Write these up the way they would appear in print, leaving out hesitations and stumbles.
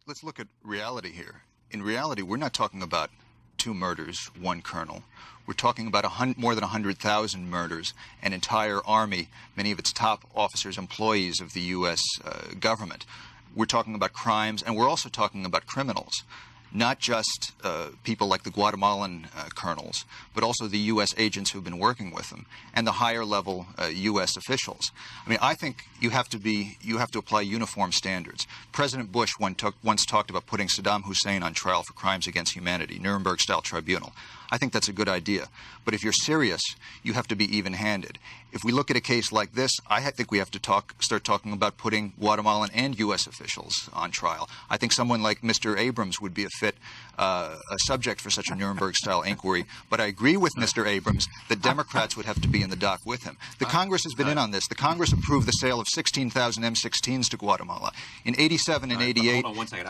let's look at reality here. In reality, we're not talking about 2 murders, 1 colonel. We're talking about more than 100,000 murders, an entire army, many of its top officers, employees of the U.S. Government. We're talking about crimes, and we're also talking about criminals. Not just people like the Guatemalan colonels, but also the U.S. agents who've been working with them, and the higher-level U.S. officials. I mean, I think you have to apply uniform standards. President Bush once talked about putting Saddam Hussein on trial for crimes against humanity, Nuremberg-style tribunal. I think that's a good idea. But if you're serious, you have to be even-handed. If we look at a case like this, I think we have to start talking about putting Guatemalan and U.S. officials on trial. I think someone like Mr. Abrams would be a fit a subject for such a Nuremberg-style inquiry. But I agree with Mr. Abrams that Democrats would have to be in the dock with him. The Congress has been in on this. The Congress approved the sale of 16,000 M16s to Guatemala. In 87 and 88, hold on one second,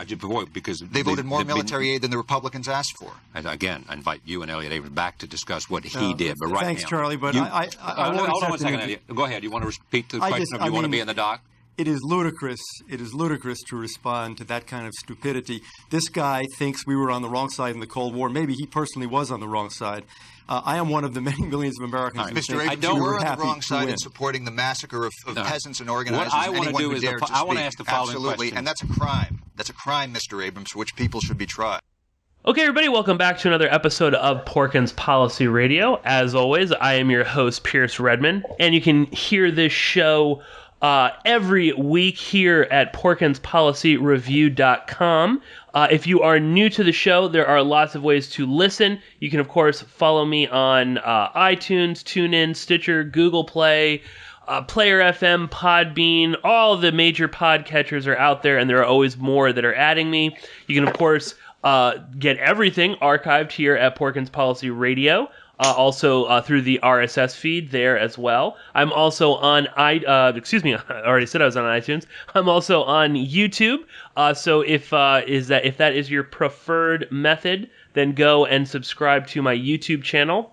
because they voted more military aid than the Republicans asked for. And again, I invite you and Elliot Abrams back to discuss what he did. But right thanks, now, Charlie. But I hold on one second, Elliot. Go ahead. You want to repeat the question? You want to be in the dock? It is ludicrous. It is ludicrous to respond to that kind of stupidity. This guy thinks we were on the wrong side in the Cold War. Maybe he personally was on the wrong side. I am one of the many millions of Americans who think Mr. Abrams, we're on the wrong side in supporting the massacre of peasants and organizers. What I want to do is I want to ask the following Absolutely, question. And that's a crime. That's a crime, Mr. Abrams, for which people should be tried. Okay, everybody, welcome back to another episode of Porkins Policy Radio. As always, I am your host, Pierce Redmond, and you can hear this show every week here at PorkinsPolicyReview.com. If you are new to the show, there are lots of ways to listen. You can, of course, follow me on iTunes, TuneIn, Stitcher, Google Play, Player FM, Podbean. All the major podcatchers are out there, and there are always more that are adding me. You can, of course, get everything archived here at Porkins Policy Radio. Also through the RSS feed there as well. I'm also on I already said I was on iTunes. I'm also on YouTube. So if that is your preferred method, then go and subscribe to my YouTube channel.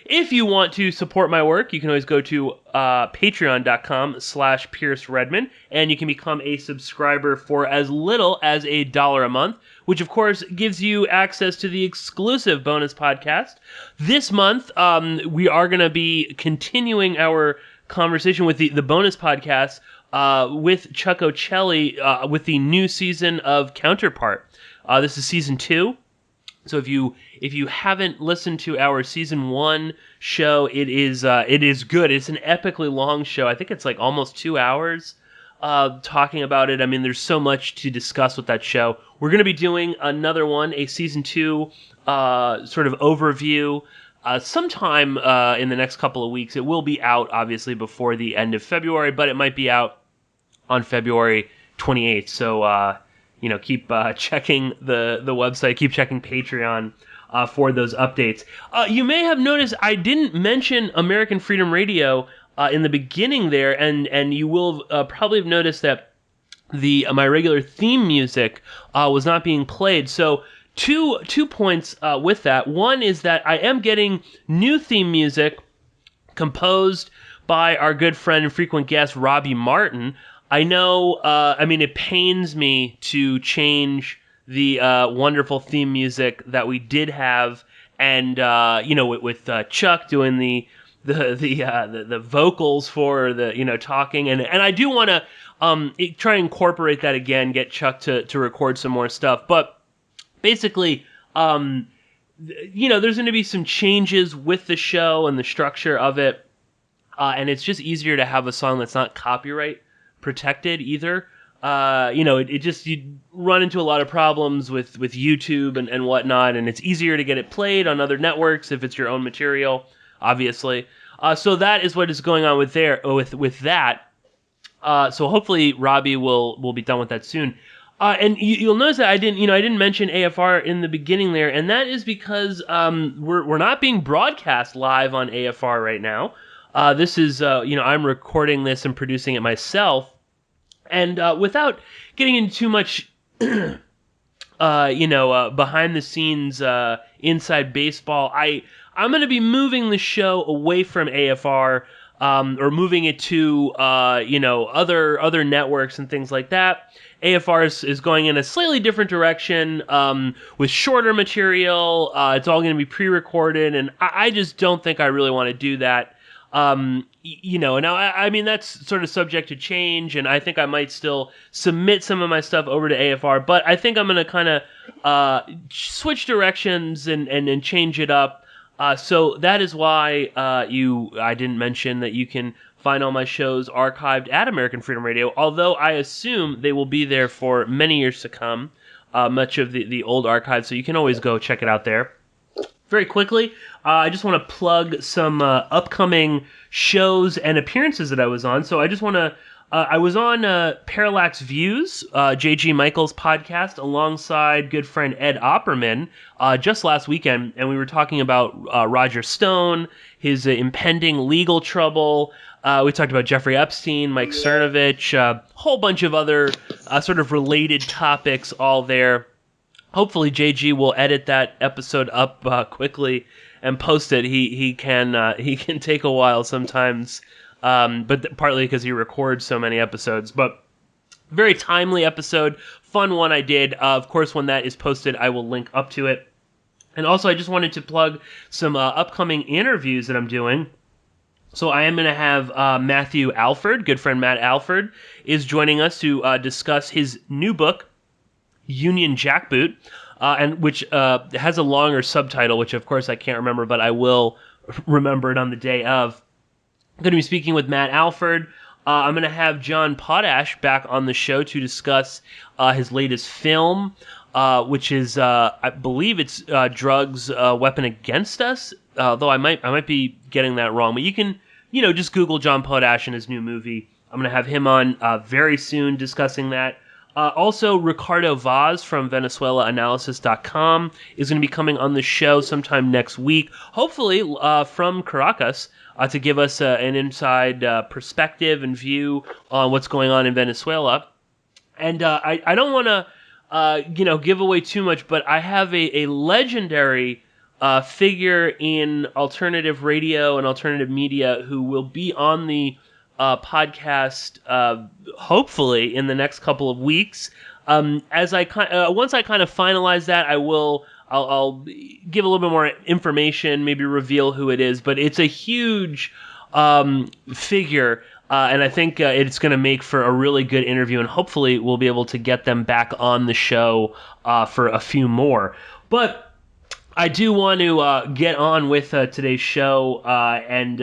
If you want to support my work, you can always go to patreon.com/Pierce Redmond, and you can become a subscriber for as little as $1 a month, which of course gives you access to the exclusive bonus podcast. This month, we are going to be continuing our conversation with the bonus podcast with Chuck Ocelli with the new season of Counterpart. This is season 2. So if you haven't listened to our season 1 show, it is good. It's an epically long show. I think it's like almost 2 hours talking about it. I mean, there's so much to discuss with that show. We're going to be doing another one, a season 2 sort of overview sometime in the next couple of weeks. It will be out, obviously, before the end of February, but it might be out on February 28th. So, keep checking the website, keep checking Patreon for those updates. You may have noticed I didn't mention American Freedom Radio in the beginning there, and you will probably have noticed that my regular theme music was not being played. So two points with that. One is that I am getting new theme music composed by our good friend and frequent guest Robbie Martin. I know, it pains me to change the wonderful theme music that we did have, and with Chuck doing the vocals for the talking, and I do want to try and incorporate that again, get Chuck to record some more stuff. But basically, there's going to be some changes with the show and the structure of it, and it's just easier to have a song that's not copyright protected either. You run into a lot of problems with YouTube and whatnot, and it's easier to get it played on other networks if it's your own material, obviously. So that is what is going on with that. So hopefully Robbie will be done with that soon. And you'll notice that I didn't mention AFR in the beginning there, and that is because we're not being broadcast live on AFR right now. This is I'm recording this and producing it myself. And without getting into too much, behind the scenes, inside baseball, I'm going to be moving the show away from AFR, or moving it to, other networks and things like that. AFR is going in a slightly different direction with shorter material. It's all going to be pre-recorded, and I just don't think I really want to do that. Now, I mean, that's sort of subject to change, and I think I might still submit some of my stuff over to AFR, but I think I'm going to kind of switch directions and change it up. So that is why I didn't mention that you can find all my shows archived at American Freedom Radio, although I assume they will be there for many years to come, much of the old archives, so you can always go check it out there. Very quickly, I just want to plug some upcoming shows and appearances that I was on. So I just want to, I was on Parallax Views, J.G. Michael's podcast, alongside good friend Ed Opperman just last weekend, and we were talking about Roger Stone, his impending legal trouble. We talked about Jeffrey Epstein, Mike Cernovich, a whole bunch of other sort of related topics all there. Hopefully JG will edit that episode up quickly and post it. He can take a while sometimes, but partly because he records so many episodes. But very timely episode, fun one I did. Of course, when that is posted, I will link up to it. And also, I just wanted to plug some upcoming interviews that I'm doing. So I am going to have Matthew Alford, good friend Matt Alford, is joining us to discuss his new book, Union Jackboot, and which has a longer subtitle, which of course I can't remember, but I will remember it on the day of. I'm going to be speaking with Matt Alford. I'm going to have John Potash back on the show to discuss his latest film, which is, I believe it's Drugs, Weapon Against Us, though I might be getting that wrong. But you can, just Google John Potash and his new movie. I'm going to have him on very soon discussing that. Also, Ricardo Vaz from VenezuelaAnalysis.com is going to be coming on the show sometime next week, hopefully from Caracas, to give us an inside perspective and view on what's going on in Venezuela. And I don't want to, give away too much, but I have a legendary figure in alternative radio and alternative media who will be on the podcast, hopefully in the next couple of weeks. As I once I kind of finalize that, I'll give a little bit more information, maybe reveal who it is. But it's a huge figure, and I think it's going to make for a really good interview. And hopefully, we'll be able to get them back on the show for a few more. But I do want to get on with today's show and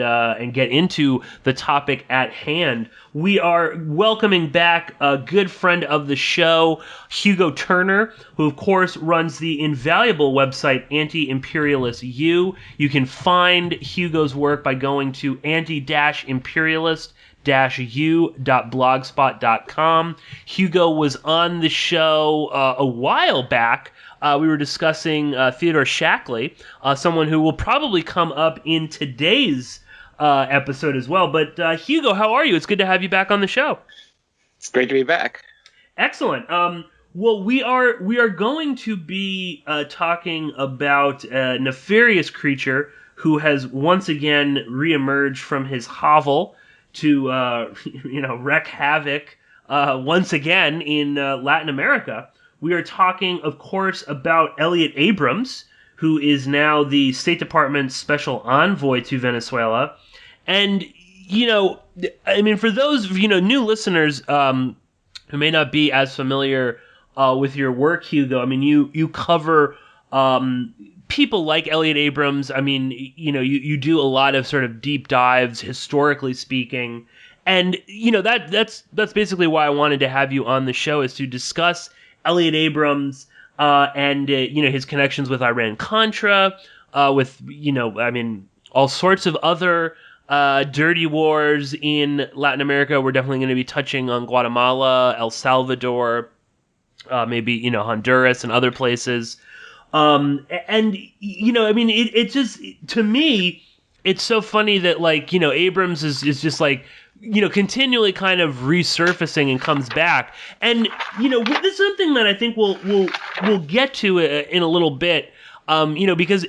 get into the topic at hand. We are welcoming back a good friend of the show, Hugo Turner, who of course runs the invaluable website Anti-Imperialist U. You can find Hugo's work by going to anti-imperialist-u.blogspot.com. Hugo was on the show a while back. We were discussing Theodore Shackley, someone who will probably come up in today's episode as well. But Hugo, how are you? It's good to have you back on the show. It's great to be back. Excellent. Well, we are going to be talking about a nefarious creature who has once again reemerged from his hovel to wreak havoc once again in Latin America. We are talking, of course, about Elliott Abrams, who is now the State Department's special envoy to Venezuela. And, for those, new listeners who may not be as familiar with your work, Hugo, you cover people like Elliott Abrams. You do a lot of sort of deep dives, historically speaking. And, that's basically why I wanted to have you on the show, is to discuss Elliott Abrams and his connections with Iran-Contra, with all sorts of other dirty wars in Latin America. We're definitely going to be touching on Guatemala, El Salvador, maybe Honduras and other places. It just, to me, it's so funny that Abrams is just continually kind of resurfacing and comes back. And, this is something that I think we'll get to in a little bit, because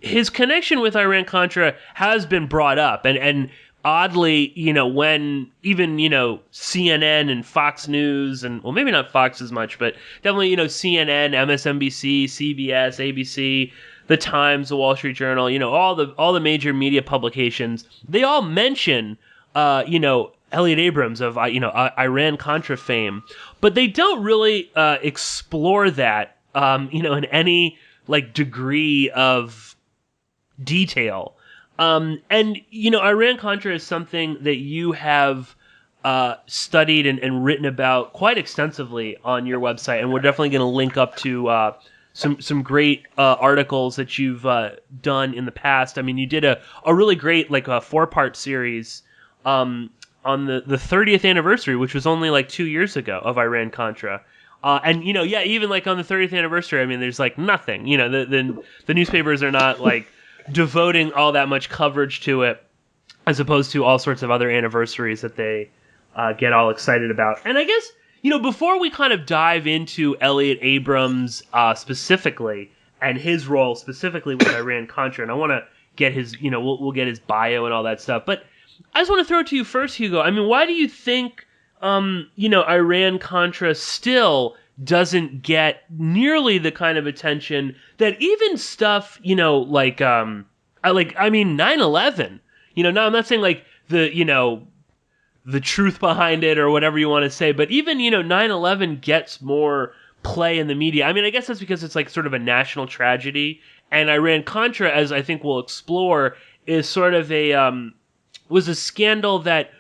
his connection with Iran-Contra has been brought up. And oddly, when even, CNN and Fox News and, well, maybe not Fox as much, but definitely, CNN, MSNBC, CBS, ABC, The Times, The Wall Street Journal, all the major media publications, they all mention, Elliott Abrams of, Iran-Contra fame, but they don't really explore that, in any degree of detail. Iran-Contra is something that you have studied and written about quite extensively on your website, and we're definitely going to link up to some great articles that you've done in the past. I mean, you did a really great a 4-part series on the 30th anniversary, which was only 2 years ago, of Iran-Contra. Even on the 30th anniversary, I mean, there's nothing. The newspapers are not devoting all that much coverage to it, as opposed to all sorts of other anniversaries that they get all excited about. And I guess, before we kind of dive into Elliott Abrams specifically, and his role specifically with Iran-Contra, and I want to get his, we'll get his bio and all that stuff, but I just want to throw it to you first, Hugo. I mean, why do you think, Iran-Contra still doesn't get nearly the kind of attention that even stuff, 9/11, now I'm not saying the truth behind it or whatever you want to say, but even, 9/11 gets more play in the media. I mean, I guess that's because it's sort of a national tragedy, and Iran-Contra, as I think we'll explore, is sort of was a scandal that,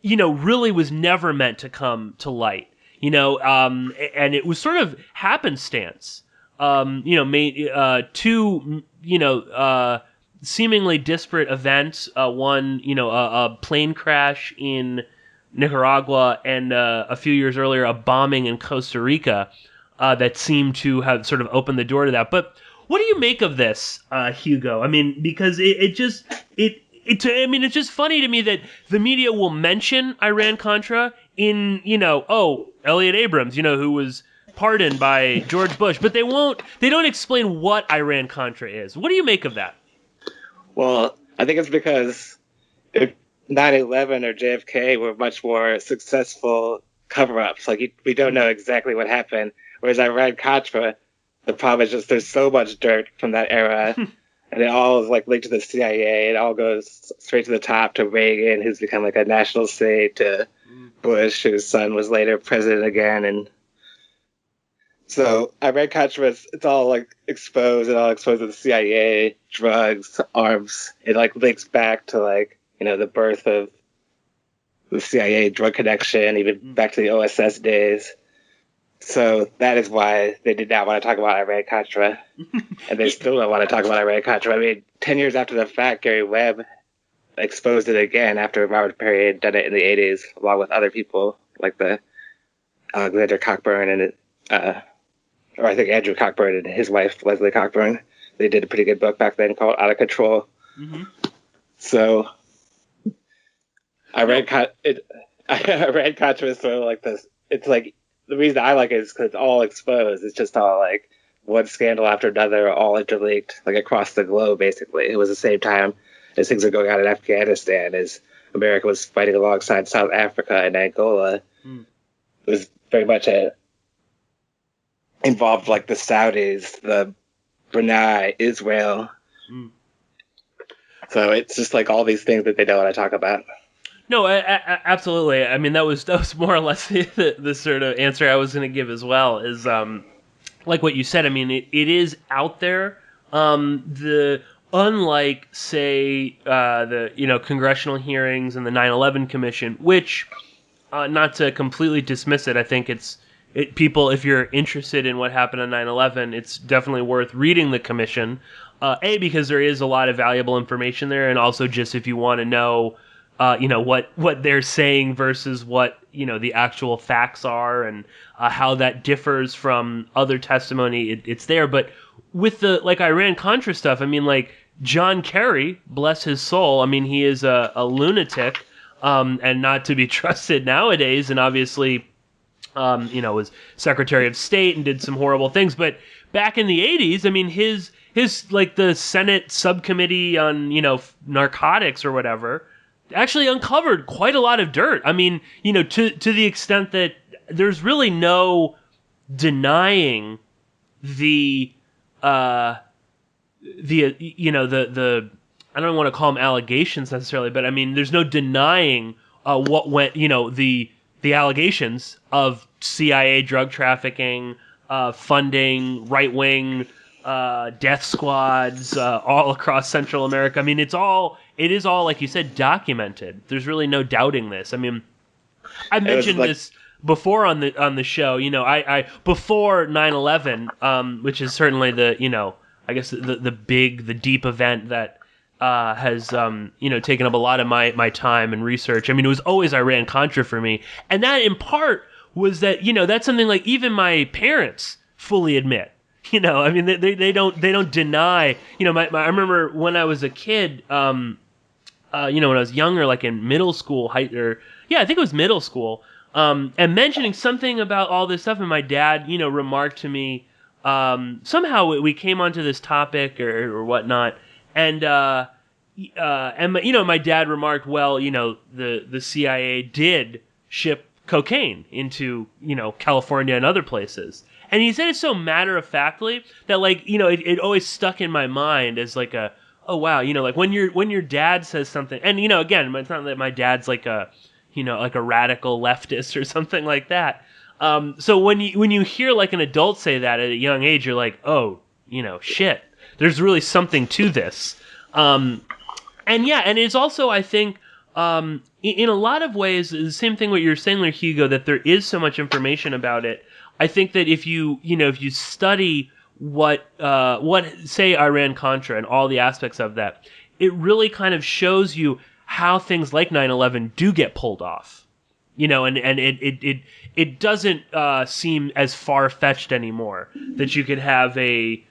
really was never meant to come to light. And it was sort of happenstance. Two, seemingly disparate events. One, a plane crash in Nicaragua, and a few years earlier, a bombing in Costa Rica that seemed to have sort of opened the door to that. But what do you make of this, Hugo? I mean, because it's just funny to me that the media will mention Iran-Contra in, Elliott Abrams, who was pardoned by George Bush, but they don't explain what Iran-Contra is. What do you make of that? Well, I think it's because if 9/11 or JFK were much more successful cover-ups. We don't know exactly what happened. Whereas Iran-Contra, the problem is just there's so much dirt from that era. And it all is linked to the CIA. It all goes straight to the top, to Reagan, who's become a national state, to Bush, whose son was later president again. And so Iran-Contra, it's all exposed. It all exposed to the CIA, drugs, arms. It links back to the birth of the CIA drug connection, even back to the OSS days. So that is why they did not want to talk about Iran-Contra. And they still don't want to talk about Iran-Contra. I mean, 10 years after the fact, Gary Webb exposed it again after Robert Perry had done it in the 80s, along with other people like the Alexander Cockburn and or I think Andrew Cockburn and his wife, Leslie Cockburn. They did a pretty good book back then called Out of Control. Mm-hmm. So Iran-Contra is sort of this. It's the reason I like it is because it's all exposed. It's just all one scandal after another, all interlinked, across the globe, basically. It was the same time as things were going on in Afghanistan, as America was fighting alongside South Africa and Angola. It was very much involved the Saudis, the Brunei, Israel. So it's just all these things that they don't want to talk about. No, absolutely. I mean, that was more or less the sort of answer I was going to give as well. Is like what you said. I mean, it is out there. Unlike say the congressional hearings and the 9/11 Commission, which not to completely dismiss it, I think people, if you're interested in what happened on 9/11, it's definitely worth reading the commission. Because there is a lot of valuable information there, and also just if you want to know. What they're saying versus what, the actual facts are, and how that differs from other testimony. It's there. But with the Iran-Contra stuff, I mean, John Kerry, bless his soul, I mean, he is a lunatic and not to be trusted nowadays. And obviously, was Secretary of State and did some horrible things. But back in the 80s, I mean, his the Senate subcommittee on, narcotics or whatever, actually uncovered quite a lot of dirt. I mean, to the extent that there's really no denying the I don't want to call them allegations necessarily, but I mean, there's no denying what went, the allegations of CIA drug trafficking, funding right-wing death squads all across Central America. I mean, it is all, like you said, documented. There's really no doubting this. I mean, I mentioned this before on the show. I before 9/11, which is certainly the I guess the deep event that has taken up a lot of my time and research. I mean, it was always Iran-Contra for me, and that in part was that that's something like even my parents fully admit. I mean, they don't deny. I remember when I was a kid, when I was younger, like in middle school, I think it was middle school, and mentioning something about all this stuff, and my dad, remarked to me, somehow we came onto this topic or whatnot, and my dad remarked, well, the CIA did ship cocaine into California and other places. And he said it so matter-of-factly that, like, it always stuck in my mind as like oh wow, like when your dad says something, and again, it's not that my dad's like a like a radical leftist or something like that. So when you hear like an adult say that at a young age, you're like, oh, shit, there's really something to this. And it's also, I think, in a lot of ways, the same thing what you're saying there, Hugo, that there is so much information about it. I think that if you study what say Iran-Contra and all the aspects of that, it really kind of shows you how things like 9/11 do get pulled off. And it doesn't seem as far-fetched anymore that you could have a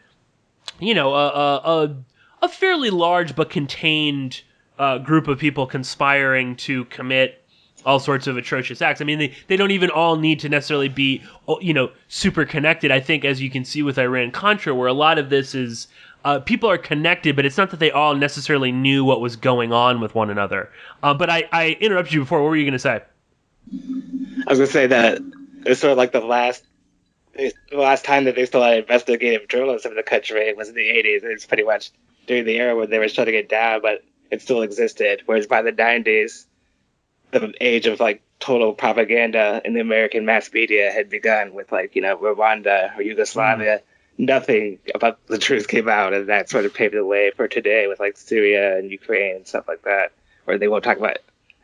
fairly large but contained group of people conspiring to commit all sorts of atrocious acts. I mean, they don't even all need to necessarily be, super connected. I think, as you can see with Iran-Contra, where a lot of this is people are connected, but it's not that they all necessarily knew what was going on with one another. But I interrupted you before. What were you going to say? I was going to say that it's sort of like the last time that they still had investigative journalism in the country was in the 80s. It's pretty much during the era when they were shutting it down, but it still existed. Whereas by the 90s, the age of like total propaganda in the American mass media had begun with Rwanda or Yugoslavia. Nothing about the truth came out, and that sort of paved the way for today with like Syria and Ukraine and stuff like that, where they won't talk about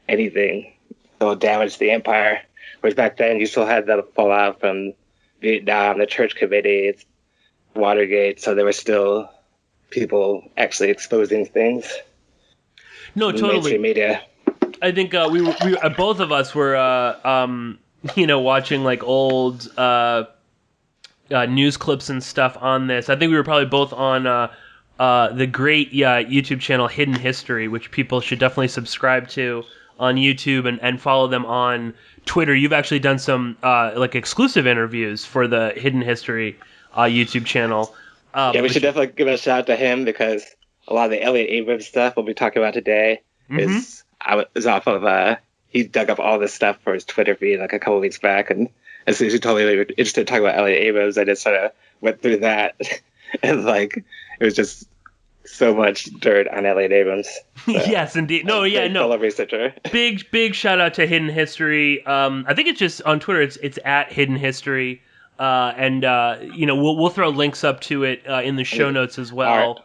anything that will damage the empire. Whereas back then, you still had the fallout from Vietnam, the Church Committee, Watergate, so there were still people actually exposing things. No, totally. Mainstream media. I think we both of us were watching like old news clips and stuff on this. I think we were probably both on the great YouTube channel Hidden History, which people should definitely subscribe to on YouTube and follow them on Twitter. You've actually done some like exclusive interviews for the Hidden History YouTube channel. We should definitely give a shout out to him, because a lot of the Elliott Abrams stuff we'll be talking about today is off of he dug up all this stuff for his Twitter feed like a couple of weeks back, and as soon as he told me we were interested in talking about Elliott Abrams, I just sort of went through that, and like it was just so much dirt on Elliott Abrams. So, yes, indeed. Fellow researcher. Big shout out to Hidden History. I think it's just on Twitter. It's at Hidden History, and we'll throw links up to it in the show notes as well.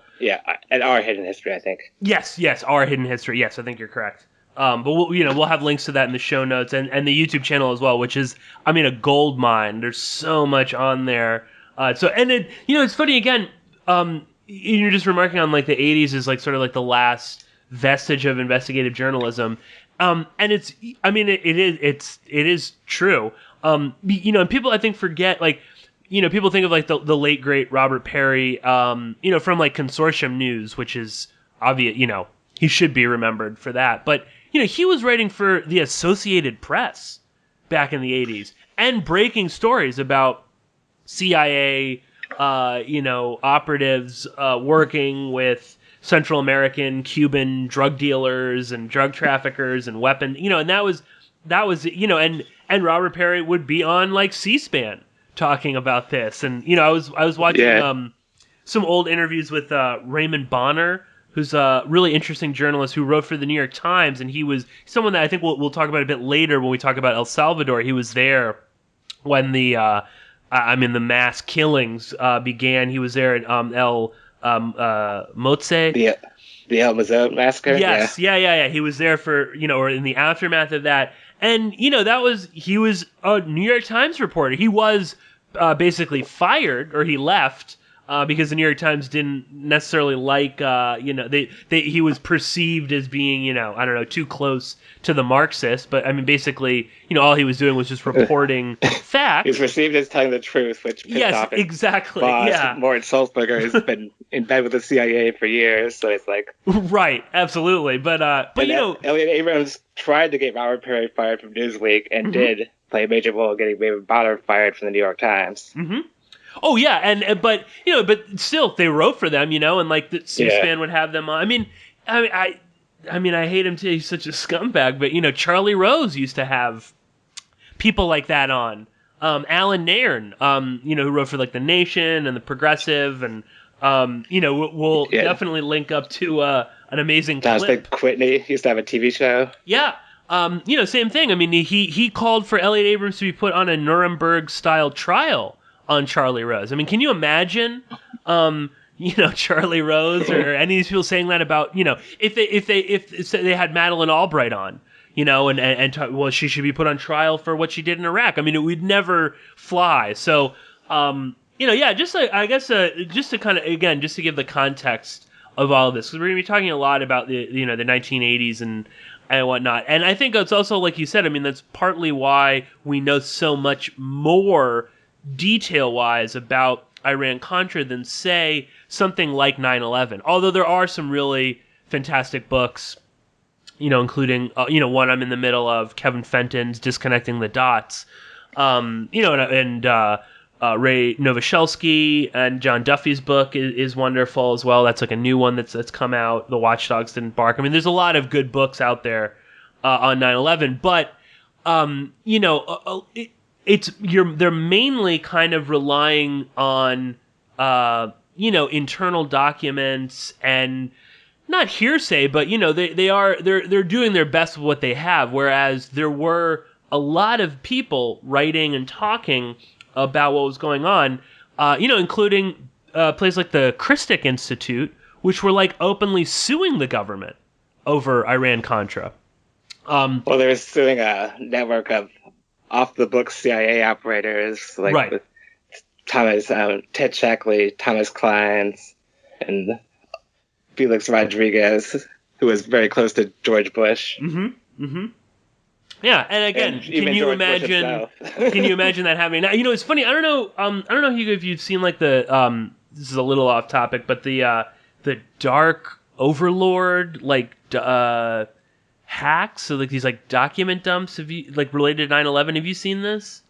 At our Hidden History, I think. Yes, our Hidden History. Yes, I think you're correct. But we'll have links to that in the show notes and the YouTube channel as well, which is, I mean, a gold mine. There's so much on there. It's funny again. You're just remarking on like the 80s is like sort of like the last vestige of investigative journalism, and it is true. And people I think forget, like, people think of like the late great Robert Perry, from like Consortium News, which is obvious. He should be remembered for that, but he was writing for the Associated Press back in the 80s and breaking stories about CIA, operatives working with Central American, Cuban drug dealers and drug traffickers and weapon, and that was, and Robert Perry would be on like C-SPAN talking about this. And, I was watching some old interviews with Raymond Bonner, who's a really interesting journalist who wrote for the New York Times. And he was someone that I think we'll talk about a bit later when we talk about El Salvador. He was there when the mass killings began. He was there at Motoze. The El Motoze massacre? Yes, yeah. He was there for, or in the aftermath of that. And, he was a New York Times reporter. He was basically fired, or he left, because the New York Times didn't necessarily like, he was perceived as being, too close to the Marxists. But, I mean, basically, all he was doing was just reporting facts. He was perceived as telling the truth, which pissed off his exactly. boss, Yeah. Mort Sulzberger, who's been in bed with the CIA for years. So it's like... Right, absolutely. But Elliot Abrams tried to get Robert Perry fired from Newsweek and did play a major role in getting Raymond Bonner fired from the New York Times. Mm-hmm. Oh yeah, but still they wrote for them, and like the C-SPAN would have them on. I hate him too. He's such a scumbag, but Charlie Rose used to have people like that on. Alan Nairn, who wrote for like The Nation and The Progressive, and we'll definitely link up to an amazing clip. Whitney used to have a TV show. Yeah. Same thing. I mean, he called for Elliott Abrams to be put on a Nuremberg-style trial on Charlie Rose. I mean, can you imagine, Charlie Rose or any of these people saying that about, if they had Madeleine Albright on, and she should be put on trial for what she did in Iraq. I mean, it would never fly. So, just to kind of, again, just to give the context of all of this, because we're going to be talking a lot about the 1980s and whatnot. And I think it's also, like you said, I mean, that's partly why we know so much more detail-wise about Iran-Contra than, say, something like 9/11. Although there are some really fantastic books, including, one I'm in the middle of, Kevin Fenton's Disconnecting the Dots, and Ray Novoselsky and John Duffy's book is wonderful as well. That's like a new one that's come out. The Watchdogs Didn't Bark. I mean, there's a lot of good books out there on 9/11, but they're mainly kind of relying on internal documents and not hearsay, but they're doing their best with what they have. Whereas there were a lot of people writing and talking about what was going on, including a place like the Christic Institute, which were like openly suing the government over Iran-Contra. Well, they were suing a network of off-the-books CIA operators, like with Ted Shackley, Thomas Clines, and Felix Rodriguez, who was very close to George Bush. Mm-hmm. Mm-hmm. Yeah, and again, can you imagine? Can you imagine that happening? Now, it's funny. I don't know, Hugo, if you've seen like the this is a little off topic, but the Dark Overlord hacks, so like these like document dumps, have you like related to 9/11? Have you seen this?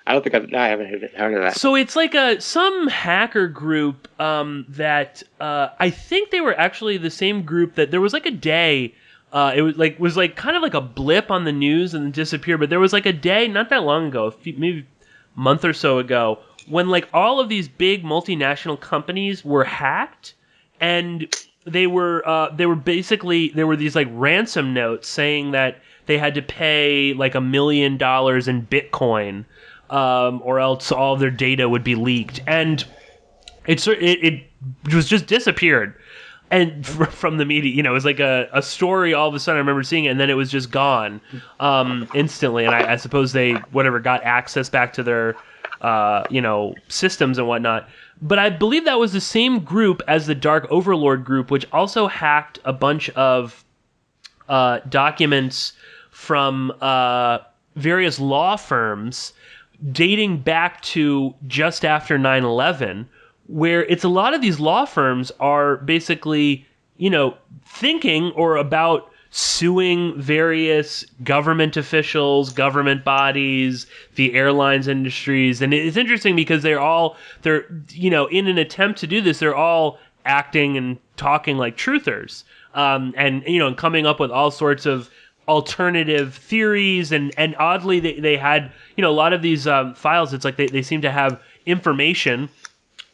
I don't think I haven't heard of that. So it's like some hacker group that I think they were actually the same group that there was like a day. It was kind of like a blip on the news and then disappeared. But there was like a day not that long ago, maybe a month or so ago, when like all of these big multinational companies were hacked, and they were basically, there were these like ransom notes saying that they had to pay like $1 million in Bitcoin, or else all of their data would be leaked, and it was just disappeared. And from the media, it was like a story all of a sudden. I remember seeing it, and then it was just gone instantly. And I suppose they got access back to their systems and whatnot. But I believe that was the same group as the Dark Overlord group, which also hacked a bunch of documents from various law firms dating back to just after 9/11. Where it's a lot of these law firms are basically, thinking or about suing various government officials, government bodies, the airlines industries. And it's interesting because they're in an attempt to do this, they're all acting and talking like truthers, and coming up with all sorts of alternative theories, and oddly they had a lot of these files. It's like they seem to have information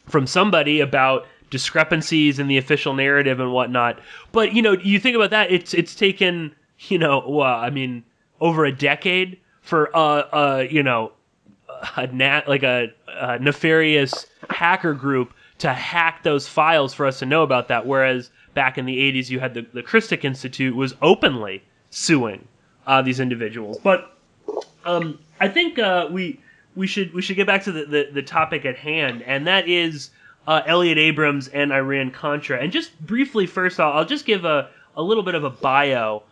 from somebody about discrepancies in the official narrative and whatnot. But you think about that, it's taken over a decade for a nefarious hacker group to hack those files for us to know about that. Whereas back in the 80s, you had the Christic Institute was openly suing these individuals. But I think we should get back to the topic at hand, and that is Elliott Abrams and Iran-Contra. And just briefly, first, I'll just give a little bit of a bio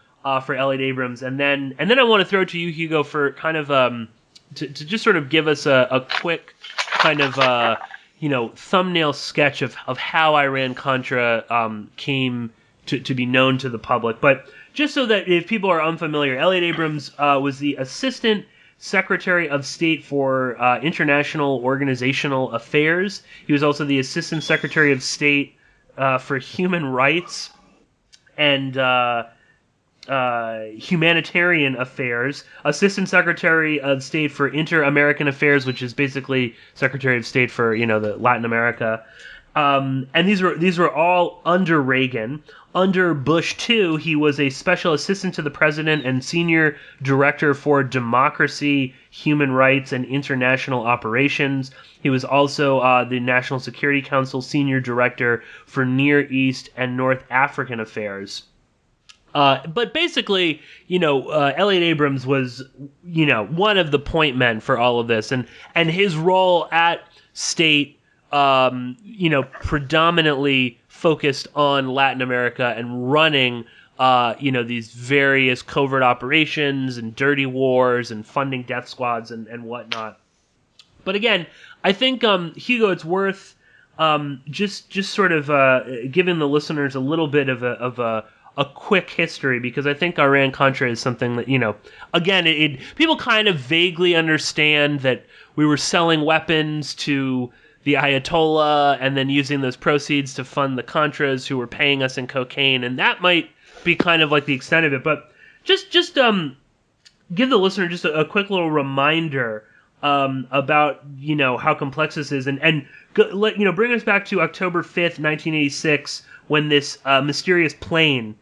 for Elliott Abrams, and then I want to throw it to you, Hugo, for kind of to just sort of give us a quick kind of thumbnail sketch of how Iran-Contra came to be known to the public. But just so that if people are unfamiliar, Elliott Abrams was the Assistant Secretary of State for International Organizational Affairs. He was also the Assistant Secretary of State for Human Rights and Humanitarian Affairs, Assistant Secretary of State for Inter-American Affairs, which is basically Secretary of State for the Latin America. And these were all under Reagan. Under Bush II, he was a special assistant to the president and senior director for democracy, human rights, and international operations. He was also the National Security Council senior director for Near East and North African affairs. But basically, Elliott Abrams was, one of the point men for all of this, and his role at State, predominantly focused on Latin America and running, these various covert operations and dirty wars and funding death squads and whatnot. But again, I think, Hugo, it's worth just sort of giving the listeners a little bit of a quick history, because I think Iran-Contra is something that, again, people kind of vaguely understand that we were selling weapons to the Ayatollah and then using those proceeds to fund the Contras who were paying us in cocaine, and that might be kind of like the extent of it. But just give the listener just a quick little reminder about how complex this is, and bring us back to October 5th, 1986, when this mysterious plane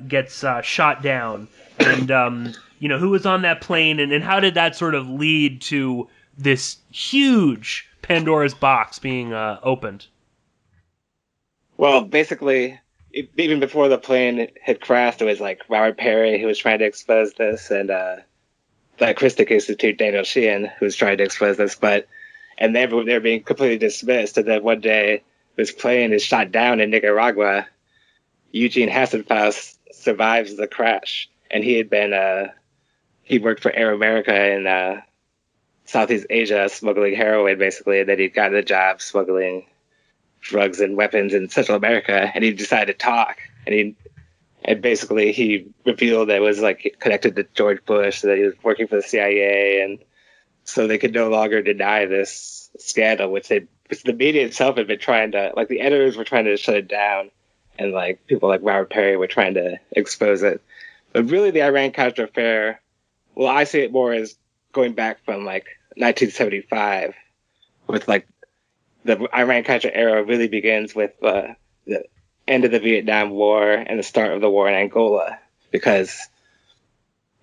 gets shot down, and who was on that plane, and how did that sort of lead to this huge Pandora's box being opened? Well, basically, even before the plane had crashed, it was like Robert Perry who was trying to expose this, and the Christic Institute, Daniel Sheehan, who was trying to expose this, and they're being completely dismissed. And then one day, this plane is shot down in Nicaragua. Eugene Hasselhoff survives the crash, and he had been he worked for Air America in Southeast Asia, smuggling heroin, basically, and then he got a job smuggling drugs and weapons in Central America, and he decided to talk, and basically he revealed that it was like connected to George Bush, that he was working for the CIA, and so they could no longer deny this scandal, which the media itself had been trying to, like the editors were trying to shut it down, and like people like Robert Perry were trying to expose it. But really the Iran-Contra affair, well, I see it more as going back from like 1975, with like the Iran-Contra era really begins with the end of the Vietnam War and the start of the war in Angola, because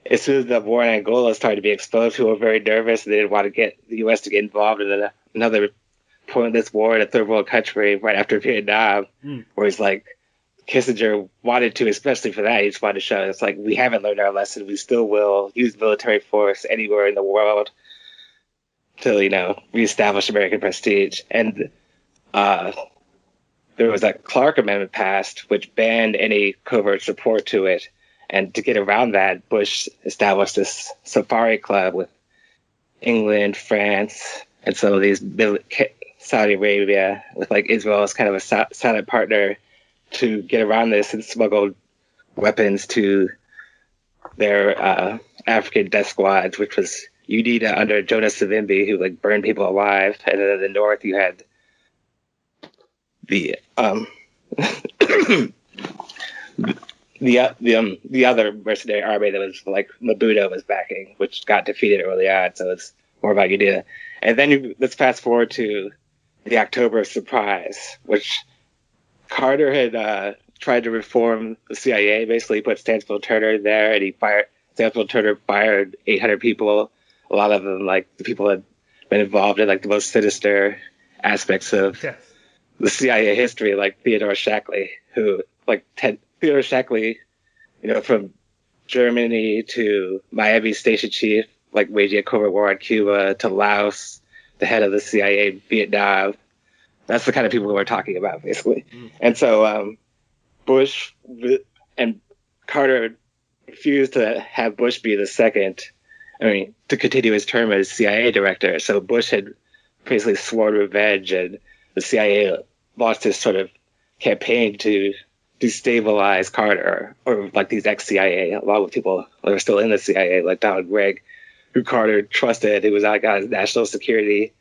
as soon as the war in Angola started to be exposed, people were very nervous. They didn't want to get the U.S. to get involved in another pointless war in a third world country right after Vietnam, where it's like Kissinger wanted to, especially for that, he just wanted to show it's like, we haven't learned our lesson. We still will use military force anywhere in the world to, reestablish American prestige. And there was that Clark Amendment passed, which banned any covert support to it. And to get around that, Bush established this safari club with England, France, and some of these Saudi Arabia, with like Israel as kind of a silent partner, to get around this and smuggle weapons to their African death squads, which was UNITA under Jonas Savimbi, who like burned people alive. And then in the north, you had the the other mercenary army that was like Mobutu was backing, which got defeated early on. So it's more about Udina. And then let's fast forward to the October surprise, which Carter had tried to reform the CIA. Basically, put Hugo Turner there, and Hugo Turner fired 800 people. A lot of them, like the people had been involved in like the most sinister aspects of the CIA history, like Theodore Shackley, who Theodore Shackley, from Germany to Miami station chief, like waging a covert war on Cuba, to Laos, the head of the CIA in Vietnam. That's the kind of people we're talking about, basically. And so Bush and Carter refused to have Bush be the second, to continue his term as CIA director. So Bush had basically sworn revenge, and the CIA launched this sort of campaign to destabilize Carter, or like these ex-CIA, a lot of people that are still in the CIA, like Donald Gregg, who Carter trusted, who was on his national security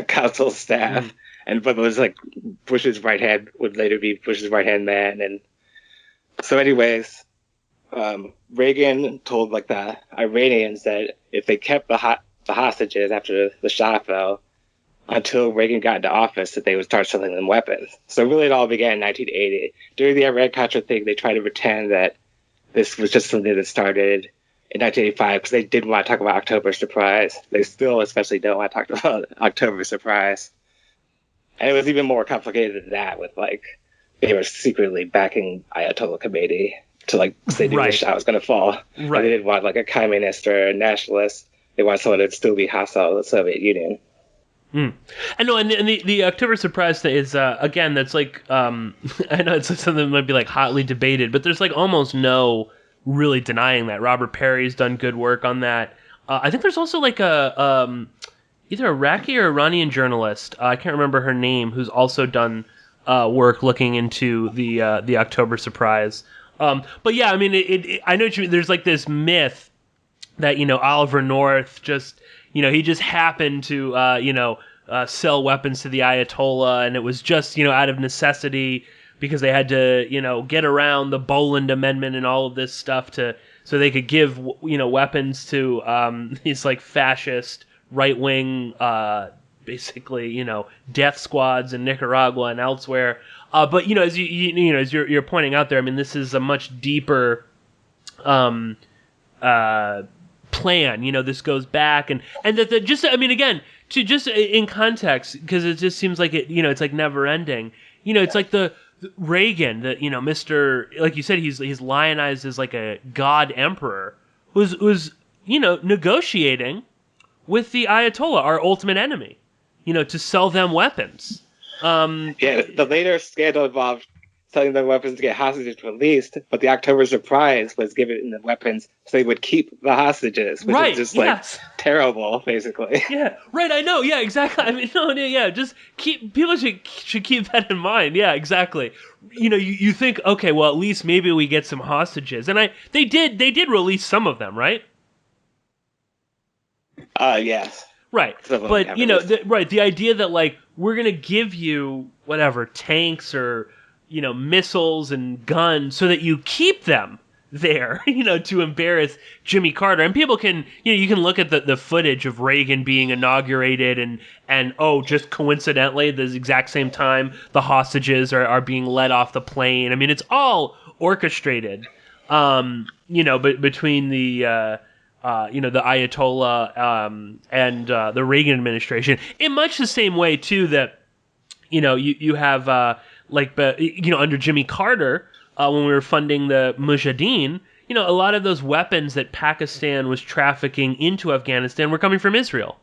council staff, but was like Bush's right hand, would later be Bush's right hand man. And so, anyways, Reagan told like the Iranians that if they kept the hostages after the Shah fell, until Reagan got into office, that they would start selling them weapons. So really it all began in 1980. During the Iran-Contra thing, they tried to pretend that this was just something that started in 1985 because they didn't want to talk about October Surprise. They still especially don't want to talk about October Surprise. And it was even more complicated than that, with like they were secretly backing Ayatollah Khomeini to like say the Shah was going to fall. Right. And they didn't want like a communist or a nationalist. They wanted someone that would still be hostile to the Soviet Union. I know, and the October Surprise thing is again, that's like I know it's something that might be like hotly debated, but there's like almost no really denying that. Robert Perry's done good work on that. I think there's also like a either Iraqi or Iranian journalist, I can't remember her name, who's also done work looking into the October Surprise. But yeah, I mean, I know what you mean. There's like this myth that Oliver North just he just happened to sell weapons to the Ayatollah, and it was just out of necessity because they had to get around the Boland Amendment and all of this stuff so they could give weapons to these like fascist right wing basically death squads in Nicaragua and elsewhere. But as as you're pointing out there, I mean, this is a much deeper plan. This goes back and that just, I mean, again, to just in context, because it just seems like it's like never ending. It's like the Reagan, that Mr. like you said, he's lionized as like a god emperor, was negotiating with the Ayatollah, our ultimate enemy, to sell them weapons. The later scandal involved selling them weapons to get hostages released, but the October Surprise was giving them weapons so they would keep the hostages, which is just like terrible, basically. Yeah, right. I know. Yeah, exactly. I mean, just people should keep that in mind. Yeah, exactly. You think, okay, well, at least maybe we get some hostages, and they did release some of them, right? Yes. Right, but the idea that like we're gonna give you whatever tanks or missiles and guns so that you keep them there, to embarrass Jimmy Carter. And people can, you can look at the footage of Reagan being inaugurated and just coincidentally, the exact same time the hostages are being let off the plane. I mean, it's all orchestrated, but between the Ayatollah and the Reagan administration, in much the same way too that you have under Jimmy Carter, when we were funding the Mujahideen, a lot of those weapons that Pakistan was trafficking into Afghanistan were coming from Israel.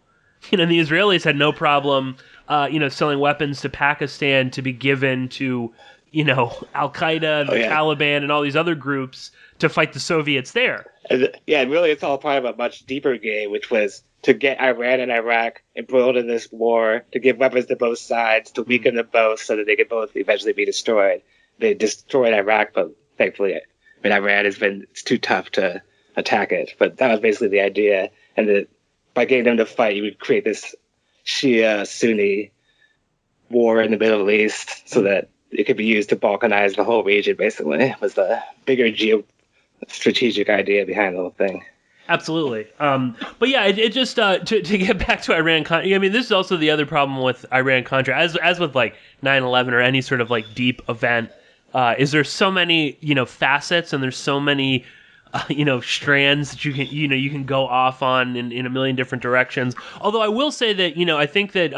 The Israelis had no problem, selling weapons to Pakistan to be given to, Al Qaeda and the Taliban and all these other groups to fight the Soviets there. Yeah, really, it's all part of a much deeper game, which was to get Iran and Iraq embroiled in this war, to give weapons to both sides, to weaken them both so that they could both eventually be destroyed. They destroyed Iraq, but thankfully, Iran it's too tough to attack it. But that was basically the idea. And by getting them to fight, you would create this Shia-Sunni war in the Middle East so that it could be used to balkanize the whole region, basically, was the bigger geostrategic idea behind the whole thing. Absolutely. But yeah, it just to get back to Iran-Contra. I mean, this is also the other problem with Iran-Contra, as with like 9/11 or any sort of like deep event. Is there's so many facets, and there's so many strands that you can go off on in a million different directions. Although I will say that I think that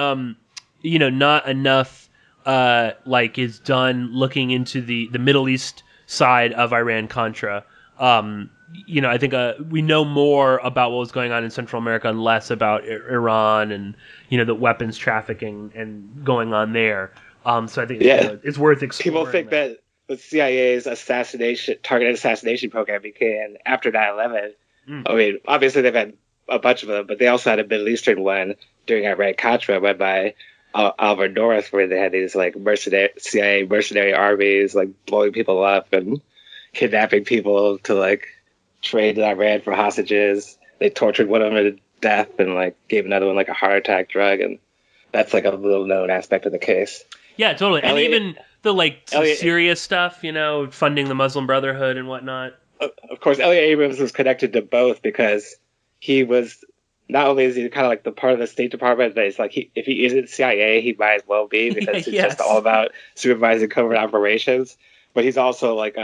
not enough is done looking into the Middle East side of Iran-Contra. I think we know more about what was going on in Central America and less about Iran and the weapons trafficking and going on there. So I think it's worth exploring. People think that the CIA's targeted assassination program began after 9/11. I mean, obviously they've had a bunch of them, but they also had a Middle Eastern one during Iran-Contra, led by Alvin North, where they had these like CIA mercenary armies like blowing people up and kidnapping people to like trade in Iran for hostages. They tortured one of them to death and like gave another one like a heart attack drug, and that's like a little known aspect of the case. Yeah, totally. And even the serious stuff, funding the Muslim Brotherhood and whatnot. Of course, Elliott Abrams was connected to both because he was not only is he kind of like the part of the State Department, but it's like if he isn't CIA, he might as well be because it's just all about supervising covert operations. But he's also like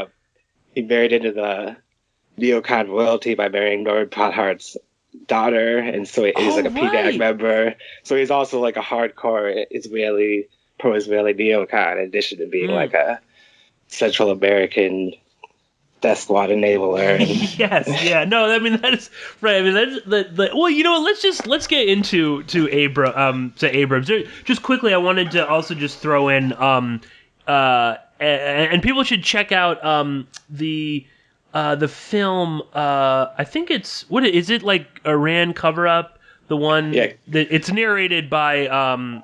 he married into the neocon royalty by marrying Norman Pothart's daughter, and so he's like a PDAC member. So he's also like a hardcore pro-Israeli neocon, in addition to being like a Central American death squad enabler. Yes, yeah, no, I mean that is right. I mean that's well, let's get into Abrams. Just quickly, I wanted to also just throw in and people should check out the film. I think it's is it like Iran Cover Up? The one it's narrated by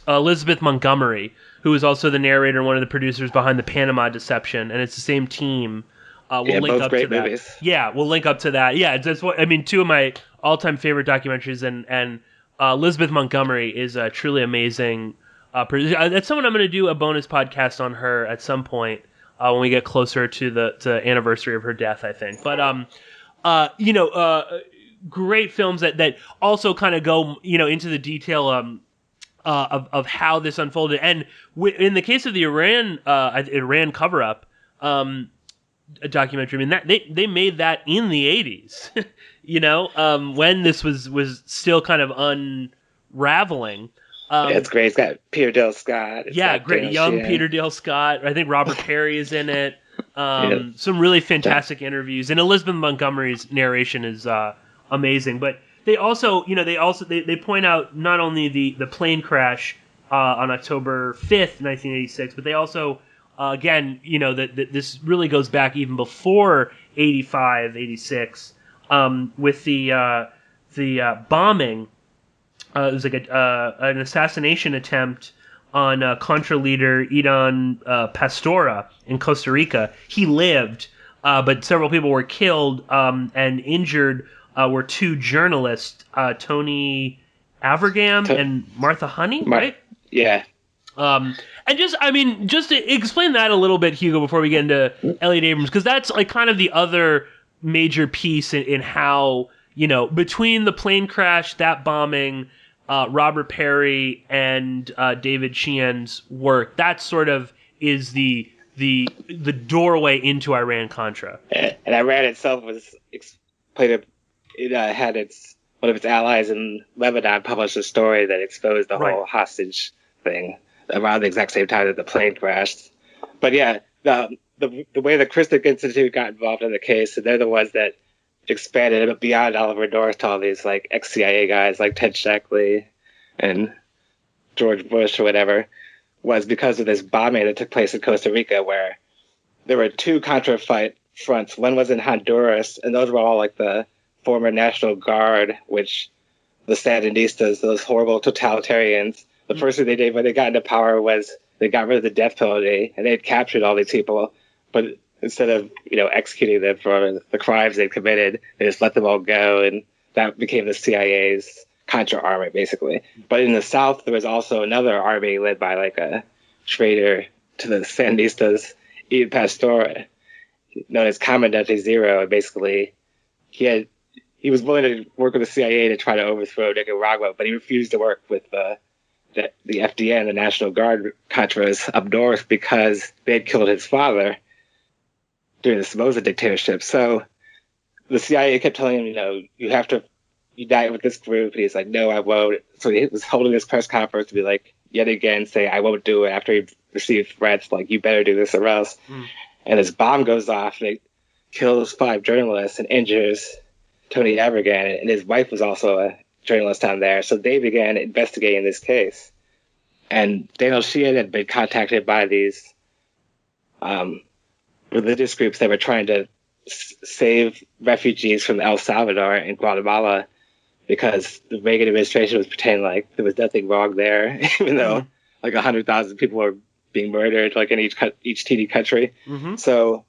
Elizabeth Montgomery, who is also the narrator and one of the producers behind the Panama Deception, and it's the same team. We'll link both up great to that. movies. Yeah, we'll link up to that. Yeah, that's what I mean. Two of my all-time favorite documentaries, and Elizabeth Montgomery is a truly amazing producer. That's someone I'm going to do a bonus podcast on her at some point when we get closer to the anniversary of her death, I think. But great films that also kind of go into the detail of how this unfolded, and in the case of the Iran cover-up documentary, I mean that they made that in the 80s, when this was still kind of unraveling. It's great. It's got Peter Dale Scott. Great young Peter Dale Scott. I think Robert Perry is in it. Some really fantastic interviews, and Elizabeth Montgomery's narration is amazing. But they also, they point out not only the plane crash on October 5th, 1986, but they also, again, that this really goes back even before 85, 86, with the bombing. It was like an assassination attempt on Contra leader Eden Pastora in Costa Rica. He lived, but several people were killed, and injured were two journalists, Tony Avergam and Martha Honey, right? Yeah. And just to explain that a little bit, Hugo, before we get into Elliott Abrams, because that's like kind of the other major piece in how, between the plane crash, that bombing, Robert Perry and David Sheehan's work, that sort of is the doorway into Iran-Contra. And Iran itself had one of its allies in Lebanon published a story that exposed the whole hostage thing around the exact same time that the plane crashed. But yeah, the way the Christic Institute got involved in the case, and they're the ones that expanded it beyond Oliver North to all these like ex-CIA guys like Ted Shackley and George Bush or whatever, was because of this bombing that took place in Costa Rica, where there were two Contra fronts. One was in Honduras, and those were all like the former National Guard, which the Sandinistas, those horrible totalitarians, the first thing they did when they got into power was they got rid of the death penalty, and they had captured all these people, but instead of executing them for the crimes they committed, they just let them all go, and that became the CIA's Contra army, basically. But in the South, there was also another army led by like a traitor to the Sandinistas, Eden Pastora, known as Comandante Zero. And basically, he was willing to work with the CIA to try to overthrow Nicaragua, but he refused to work with the FDN, the National Guard Contras up north, because they had killed his father during the Somoza dictatorship. So the CIA kept telling him, you have to unite with this group. And he's like, no, I won't. So he was holding this press conference to be like, yet again, say, I won't do it, after he received threats like, you better do this or else. And this bomb goes off, and it kills 5 journalists and injures Tony Abergan. And his wife was also a journalist down there. So they began investigating this case. And Daniel Sheehan had been contacted by these religious groups that were trying to save refugees from El Salvador and Guatemala, because the Reagan administration was pretending like there was nothing wrong there, even though like 100,000 people were being murdered like in each teeny country. So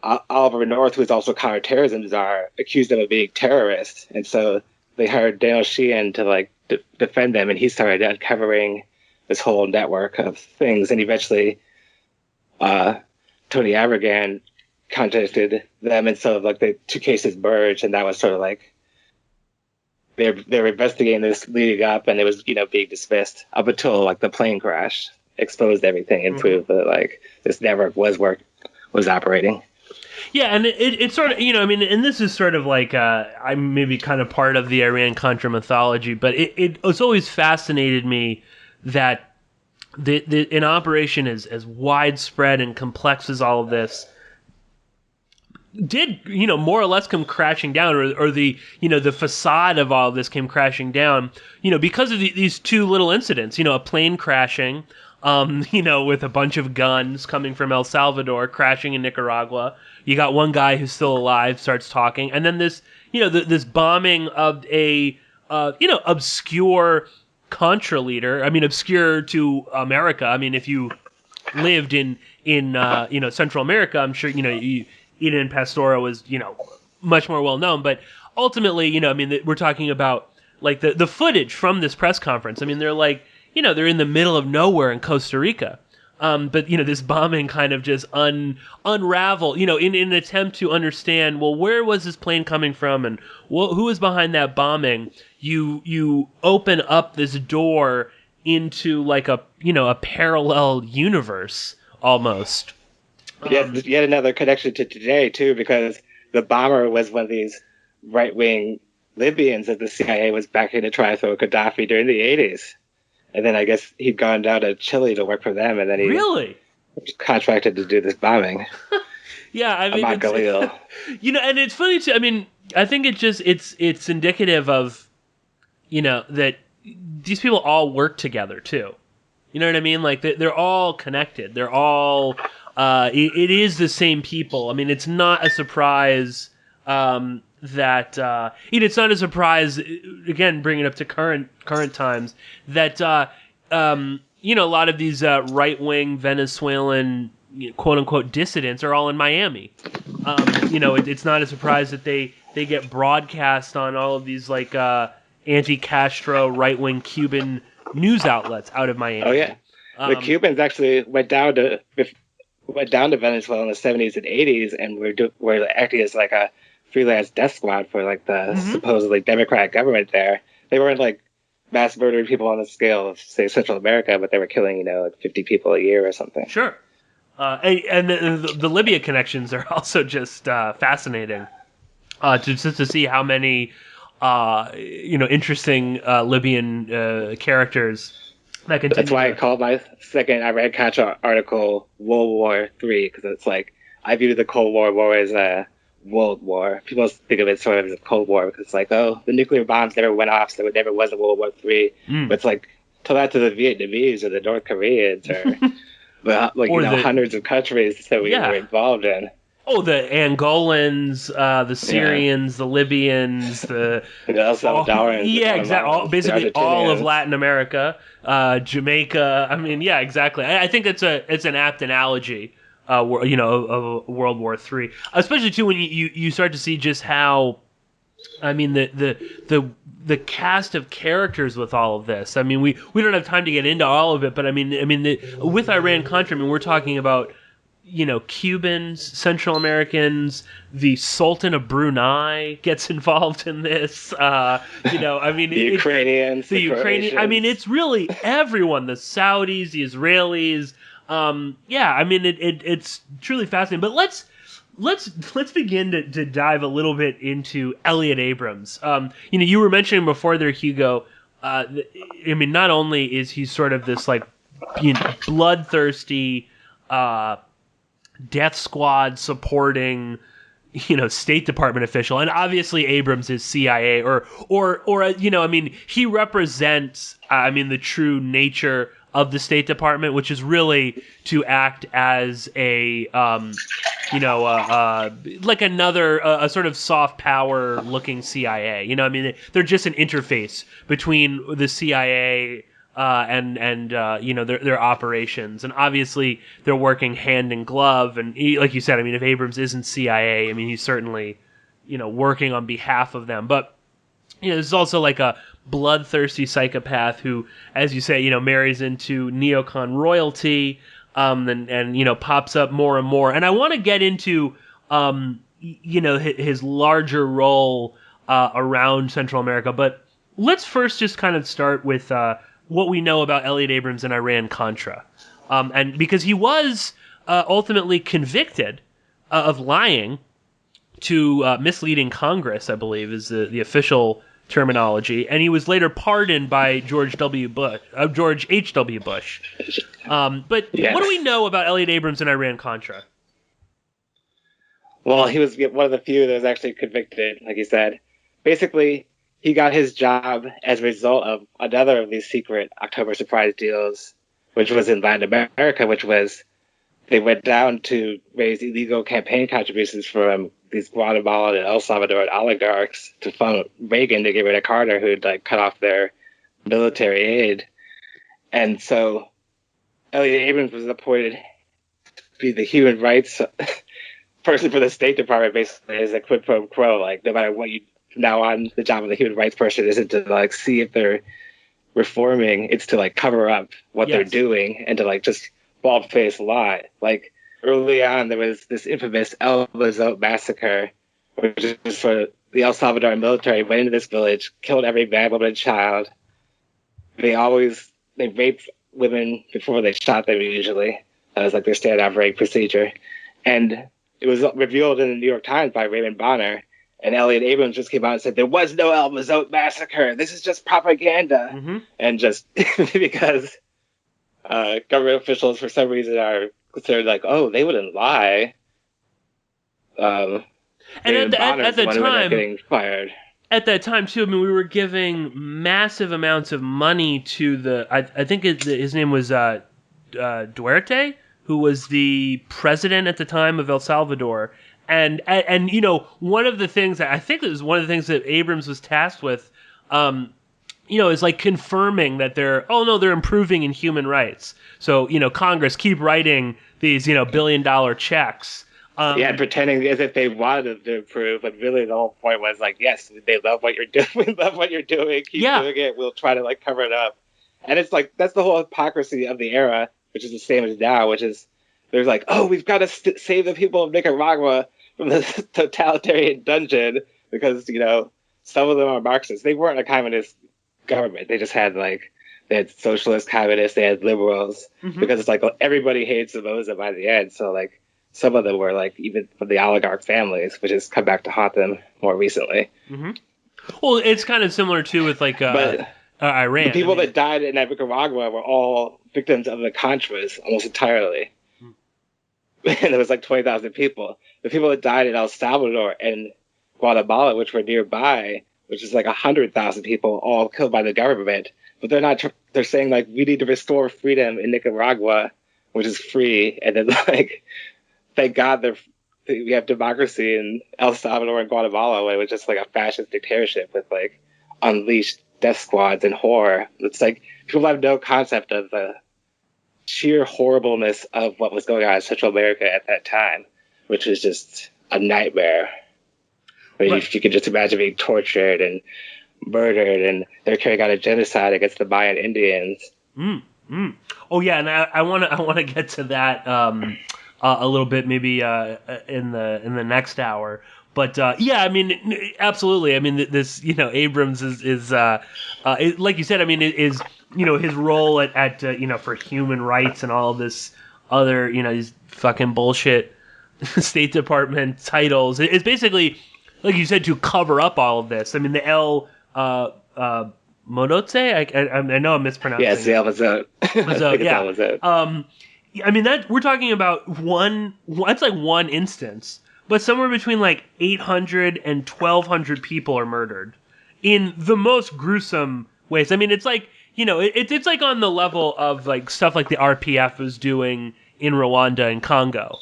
Oliver North, who was also counterterrorism czar, accused them of being terrorists, and so they hired Daniel Sheehan to like defend them, and he started uncovering this whole network of things. And eventually Tony Abergan contacted them, and so like the 2 cases merged, and that was sort of like they were investigating this leading up, and it was being dismissed up until like the plane crash exposed everything and proved that like this network was operating. Yeah, and it's sort of, and this is sort of like, I'm maybe kind of part of the Iran-Contra mythology, but it's always fascinated me that an operation as widespread and complex as all of this did, more or less come crashing down, or the, the facade of all of this came crashing down, because of these 2 little incidents, a plane crashing, with a bunch of guns coming from El Salvador, crashing in Nicaragua. You got one guy who's still alive, starts talking, and then this, this bombing of a, obscure Contra leader. I mean, obscure to America. I mean, if you lived in Central America, I'm sure, Eden Pastora was, much more well known. But ultimately, we're talking about like the footage from this press conference. I mean, they're like, they're in the middle of nowhere in Costa Rica. But, this bombing kind of just unravel, in an attempt to understand, well, where was this plane coming from, and who was behind that bombing? You open up this door into like a parallel universe almost. Yet another connection to today, too, because the bomber was one of these right-wing Libyans that the CIA was backing to try to throw Gaddafi during the 80s. And then I guess he'd gone down to Chile to work for them, and then he was contracted to do this bombing. Yeah, I mean, and it's funny too. I mean, I think it's indicative of, that these people all work together too. You know what I mean? Like they're all connected. They're all. It is the same people. I mean, it's not a surprise that it's not a surprise. Again, bringing it up to current times that a lot of these right-wing Venezuelan quote unquote dissidents are all in Miami. It's not a surprise that they get broadcast on all of these like anti-Castro right-wing Cuban news outlets out of Miami. Oh yeah, the Cubans actually went down to Venezuela in the 70s and 80s, and were acting as like a freelance death squad for like the supposedly democratic government there. They weren't like mass murdering people on the scale of say Central America, but they were killing like 50 people a year or something. Sure. And the Libya connections are also just fascinating to see how many interesting Libyan characters that continue. That's why I called my second Iran-Contra article World War III, because it's like I view the Cold War as a World War. People think of it sort of as a Cold War because it's like, oh, the nuclear bombs never went off, so it never was a World War III. But it's like, tell that to the Vietnamese or the North Koreans or hundreds of countries that we were involved in. Oh, the Angolans, the Syrians, the Libyans, the El Salvadorans. Yeah, exactly. Basically all of Latin America, Jamaica. I mean, yeah, exactly. I think it's an apt analogy. Of World War III, especially too when you start to see just how I mean, the cast of characters with all of this. I mean, we don't have time to get into all of it, but I mean, with Iran-Contra, I mean, we're talking about, Cubans, Central Americans, the Sultan of Brunei gets involved in this. I mean, the Ukrainians, the Ukrainian. I mean, it's really everyone. The Saudis, the Israelis. I mean, it's truly fascinating. But let's begin to dive a little bit into Elliott Abrams. You were mentioning before there, Hugo. I mean, not only is he sort of this like bloodthirsty death squad supporting State Department official, and obviously Abrams is CIA or I mean, he represents the true nature of the State Department, which is really to act as a like a sort of soft power looking CIA. I mean, they're just an interface between the CIA and their operations, and obviously they're working hand in glove. And like you said, I mean, if Abrams isn't CIA, I mean, he's certainly working on behalf of them. But there's also like a bloodthirsty psychopath who, as you say, marries into neocon royalty, and pops up more and more. And I want to get into his larger role around Central America, but let's first just kind of start with what we know about Elliott Abrams and Iran-Contra. And because he was ultimately convicted of lying to misleading Congress, I believe, is the official terminology, and he was later pardoned by George H.W. Bush. But Yes. What do we know about Elliott Abrams and Iran-Contra? Well, he was one of the few that was actually convicted, like you said. Basically, he got his job as a result of another of these secret October surprise deals, which was in Latin America, which was they went down to raise illegal campaign contributions from these Guatemala and El Salvador oligarchs to fund Reagan to get rid of Carter, who'd cut off their military aid. And so Elliott Abrams was appointed to be the human rights person for the State Department, basically, as a quid pro quo. No matter what you from now on, the job of the human rights person isn't to see if they're reforming; it's to cover up what they're doing and to just bald-faced lie. Early on, there was this infamous El Mozote massacre, which is for the El Salvador military went into this village, killed every man, woman, and child. They raped women before they shot them. Usually, that was their standard operating procedure, and it was revealed in the New York Times by Raymond Bonner. And Elliott Abrams just came out and said, there was no El Mozote massacre. This is just propaganda. Mm-hmm. And just because government officials, for some reason, are considered they wouldn't lie. And at the time, getting fired. At that time, too, I mean, we were giving massive amounts of money to I think his name was Duarte, who was the president at the time of El Salvador. And one of the things that I think it was one of the things that Abrams was tasked with, is confirming that they're improving in human rights. So, Congress keep writing these, $1 billion checks. Pretending as if they wanted to improve, but really the whole point was yes, they love what you're doing. We love what you're doing. Keep doing it. We'll try to cover it up. And it's that's the whole hypocrisy of the era, which is the same as now, which is there's we've got to save the people of Nicaragua from the totalitarian dungeon because, some of them are Marxists. They weren't a communist government. They just had they had socialist communists, they had liberals, because it's everybody hates Motoze by the end. So some of them were even from the oligarch families, which has come back to haunt them more recently. Mm-hmm. Well, it's kind of similar too with Iran. The people that died in Nicaragua were all victims of the Contras almost entirely. And there was 20,000 people. The people that died in El Salvador and Guatemala, which were nearby, which is 100,000 people, all killed by the government. But they're not. They're saying we need to restore freedom in Nicaragua, which is free, and then thank God we have democracy in El Salvador and Guatemala, which is a fascist dictatorship with unleashed death squads and horror. It's people have no concept of the sheer horribleness of what was going on in Central America at that time, which was just a nightmare. I mean, you can just imagine being tortured and murdered, and they're carrying out a genocide against the Mayan Indians. Oh yeah, and I want to get to that a little bit, maybe in the next hour. But yeah, I mean, absolutely. I mean, this Abrams is like you said. I mean, is his role at for human rights and all this other these fucking bullshit State Department titles. It's basically, like you said, to cover up all of this. I mean, the Motoze. I know I'm mispronouncing. Yes, the Mazote. Yeah. I mean, that we're talking about one. That's like one instance, but somewhere between like 800 and 1,200 people are murdered in the most gruesome ways. I mean, it's like it's like on the level of like stuff like the RPF was doing in Rwanda and Congo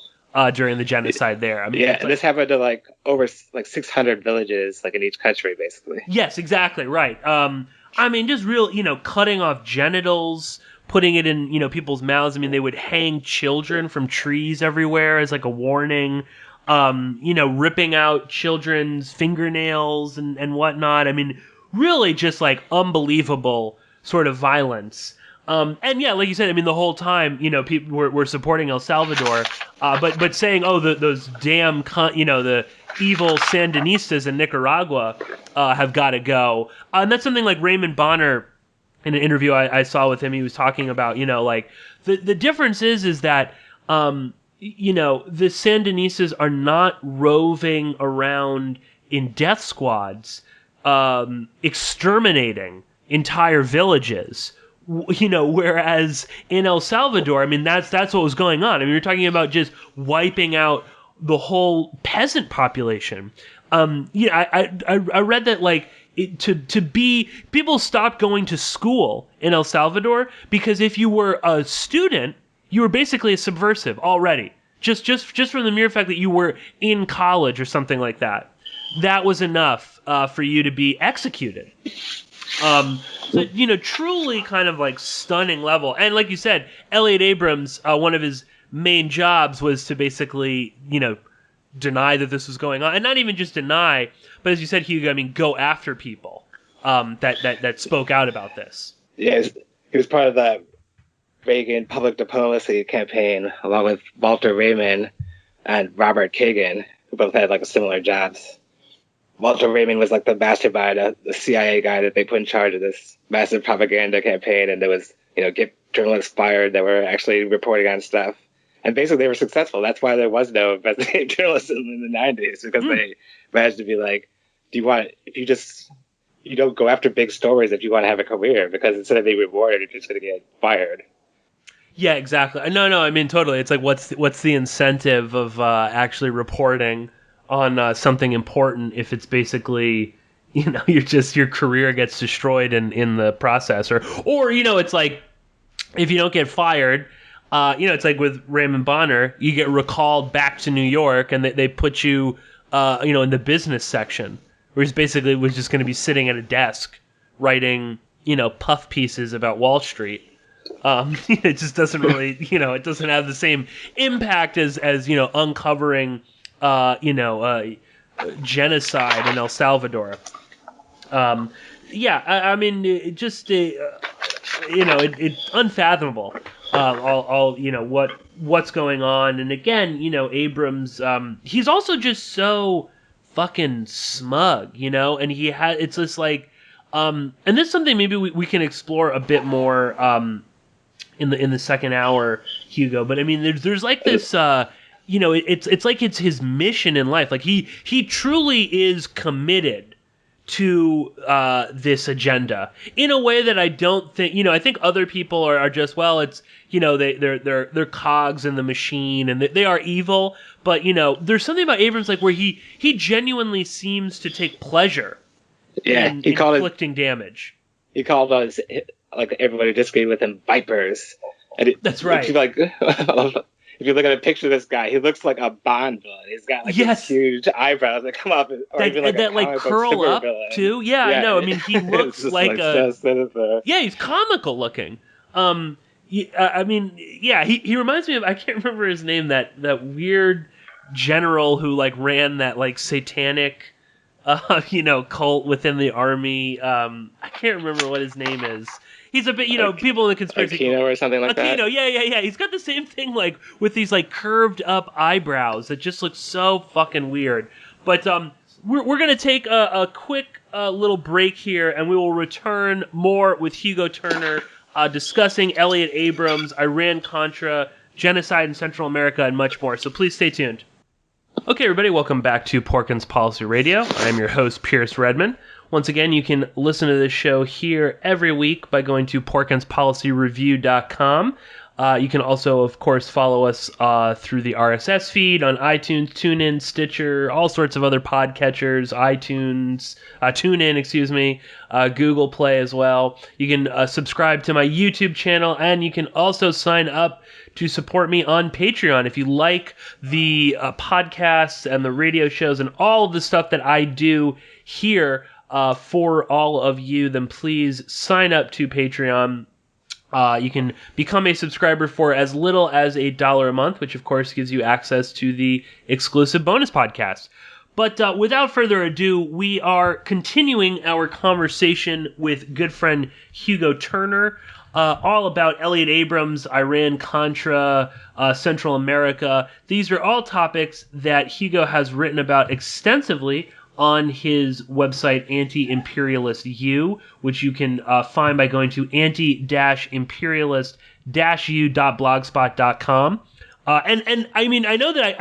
during the genocide there. I mean, yeah, and this happened to like over like 600 villages, like in each country, basically. Yes, exactly right. I mean, just real, cutting off genitals, putting it in, people's mouths. I mean, they would hang children from trees everywhere as like a warning. Ripping out children's fingernails and whatnot. I mean, really just like unbelievable sort of violence. And yeah, like you said, I mean, the whole time, people were supporting El Salvador, but saying, those damn, the evil Sandinistas in Nicaragua have got to go. And that's something like Raymond Bonner, in an interview I saw with him, he was talking about, like the difference is that, the Sandinistas are not roving around in death squads, exterminating entire villages. Whereas in El Salvador, I mean, that's what was going on. I mean, you're talking about just wiping out the whole peasant population. I read that like people stopped going to school in El Salvador because if you were a student, you were basically a subversive already. Just from the mere fact that you were in college or something like that, that was enough for you to be executed. So, truly kind of like stunning level. And like you said, Elliott Abrams, one of his main jobs was to basically, deny that this was going on. And not even just deny, but as you said, Hugo, I mean, go after people that spoke out about this. Yeah, he was part of the Reagan public diplomacy campaign, along with Walter Raymond and Robert Kagan, who both had like similar jobs. Walter Raymond was like the mastermind, the CIA guy that they put in charge of this massive propaganda campaign, and there was, get journalists fired that were actually reporting on stuff. And basically they were successful. That's why there was no investigative journalism in the 90s, because they managed to be like, you don't go after big stories if you want to have a career, because instead of being rewarded, you're just going to get fired. Yeah, exactly. No, I mean, totally. It's like, what's the incentive of actually reporting on something important if it's basically, your career gets destroyed in the process, or it's like, if you don't get fired, it's like with Raymond Bonner, you get recalled back to New York, and they put you, in the business section, where he basically was just going to be sitting at a desk writing, puff pieces about Wall Street. It just doesn't really, it doesn't have the same impact as uncovering, genocide in El Salvador. I mean, it's unfathomable. What's going on. And again, Abrams, he's also just so fucking smug, and it's just like, and this is something maybe we can explore a bit more, in the second hour, Hugo. But I mean, there's like this, it's like it's his mission in life. Like he truly is committed to this agenda in a way that I don't think, I think other people are just, well, it's, they're cogs in the machine, and they are evil. But there's something about Abrams like where he genuinely seems to take pleasure in inflicting damage. He called us, like everybody disagreed with him, vipers. And that's right. If you look at a picture of this guy, he looks like a Bond villain. He's got like these huge eyebrows that come up, or even like that like curl up villain. Too. Yeah, I know. I mean, he looks like a he's comical looking. I mean, he reminds me of, I can't remember his name, that weird general who like ran that like satanic cult within the army. I can't remember what his name is. He's a bit, people in the conspiracy. Aquino or something like that. Aquino, yeah. He's got the same thing, like with these like curved up eyebrows that just look so fucking weird. But we're gonna take a quick little break here, and we will return more with Hugo Turner discussing Elliott Abrams, Iran-Contra, genocide in Central America, and much more. So please stay tuned. Okay, everybody, welcome back to Porkins Policy Radio. I'm your host, Pierce Redmond. Once again, you can listen to this show here every week by going to porkinspolicyreview.com. You can also, of course, follow us through the RSS feed on iTunes, TuneIn, Stitcher, all sorts of other podcatchers, TuneIn, Google Play as well. You can subscribe to my YouTube channel, and you can also sign up to support me on Patreon. If you like the podcasts and the radio shows and all of the stuff that I do here for all of you, then please sign up to Patreon. You can become a subscriber for as little as $1 a month, which of course gives you access to the exclusive bonus podcast. But without further ado, we are continuing our conversation with good friend Hugo Turner, all about Elliott Abrams, Iran-Contra, Central America. These are all topics that Hugo has written about extensively on his website, Anti-Imperialist U, which you can find by going to anti-imperialist-u.blogspot.com. And I mean, I know that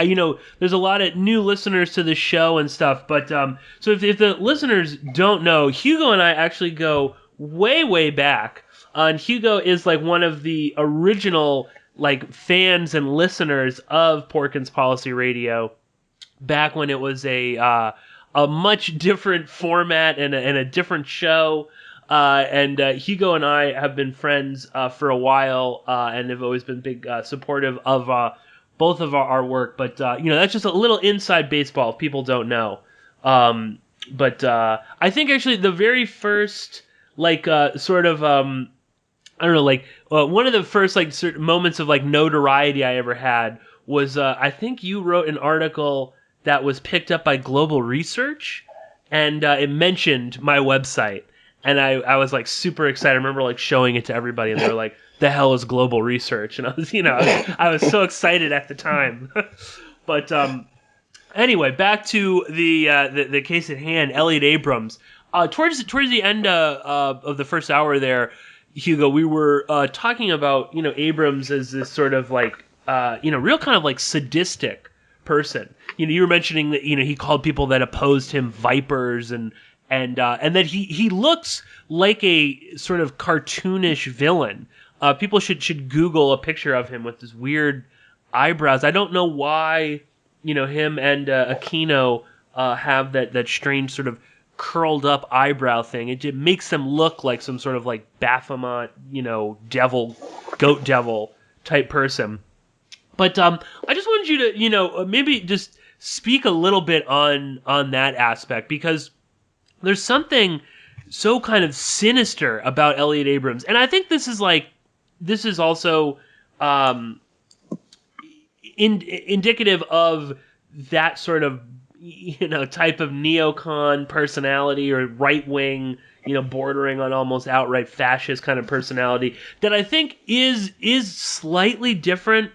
there's a lot of new listeners to the show and stuff, but so if the listeners don't know, Hugo and I actually go way back. And Hugo is like one of the original like fans and listeners of Porkins Policy Radio back when it was a much different format and a different show. And Hugo and I have been friends for a while and have always been big supportive of both of our work. But, that's just a little inside baseball if people don't know. But I think actually the very first, like, one of the first, like, certain moments of, like, notoriety I ever had was, I think you wrote an article that was picked up by Global Research, and it mentioned my website. And I was like super excited. I remember like showing it to everybody, and they were like, "The hell is Global Research?" And I was, I was so excited at the time. But anyway, back to the case at hand, Elliott Abrams. Towards the end of the first hour there, Hugo, we were talking about Abrams as this sort of like real kind of like sadistic person. You were mentioning that he called people that opposed him vipers and that he looks like a sort of cartoonish villain. People should Google a picture of him with his weird eyebrows. I don't know why him and Aquino have that strange sort of curled up eyebrow thing. It makes them look like some sort of like Baphomet, goat devil type person. But I just wanted you to maybe just speak a little bit on that aspect, because there's something so kind of sinister about Elliott Abrams. And I think this is also indicative of that sort of, type of neocon personality or right-wing, bordering on almost outright fascist kind of personality that I think is slightly different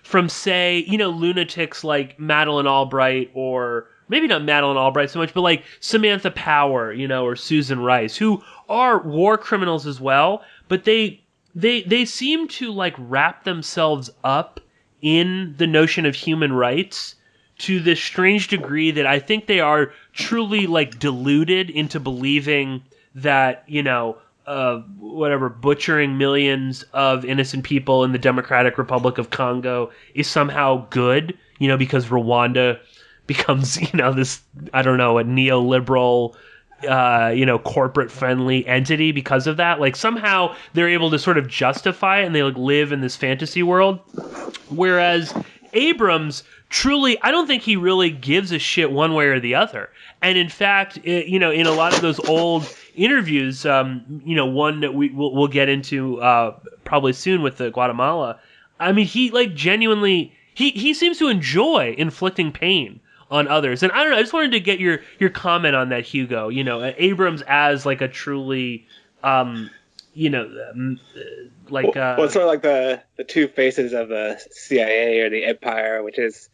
from, say, lunatics like Madeleine Albright, or maybe not Madeleine Albright so much, but like Samantha Power, or Susan Rice, who are war criminals as well, but they seem to like wrap themselves up in the notion of human rights to this strange degree that I think they are truly like deluded into believing that, butchering millions of innocent people in the Democratic Republic of Congo is somehow good, because Rwanda becomes, this, I don't know, a neoliberal, corporate-friendly entity because of that. Like, somehow they're able to sort of justify it, and they like live in this fantasy world. Whereas Abrams, truly, I don't think he really gives a shit one way or the other. And in fact, in a lot of those old interviews, one that we'll get into probably soon with the Guatemala, I mean, he like genuinely, he seems to enjoy inflicting pain on others. And I don't know, I just wanted to get your comment on that, Hugo. You know, Abrams as like a truly, you know, like well, it's sort of like the two faces of the CIA or the empire, which is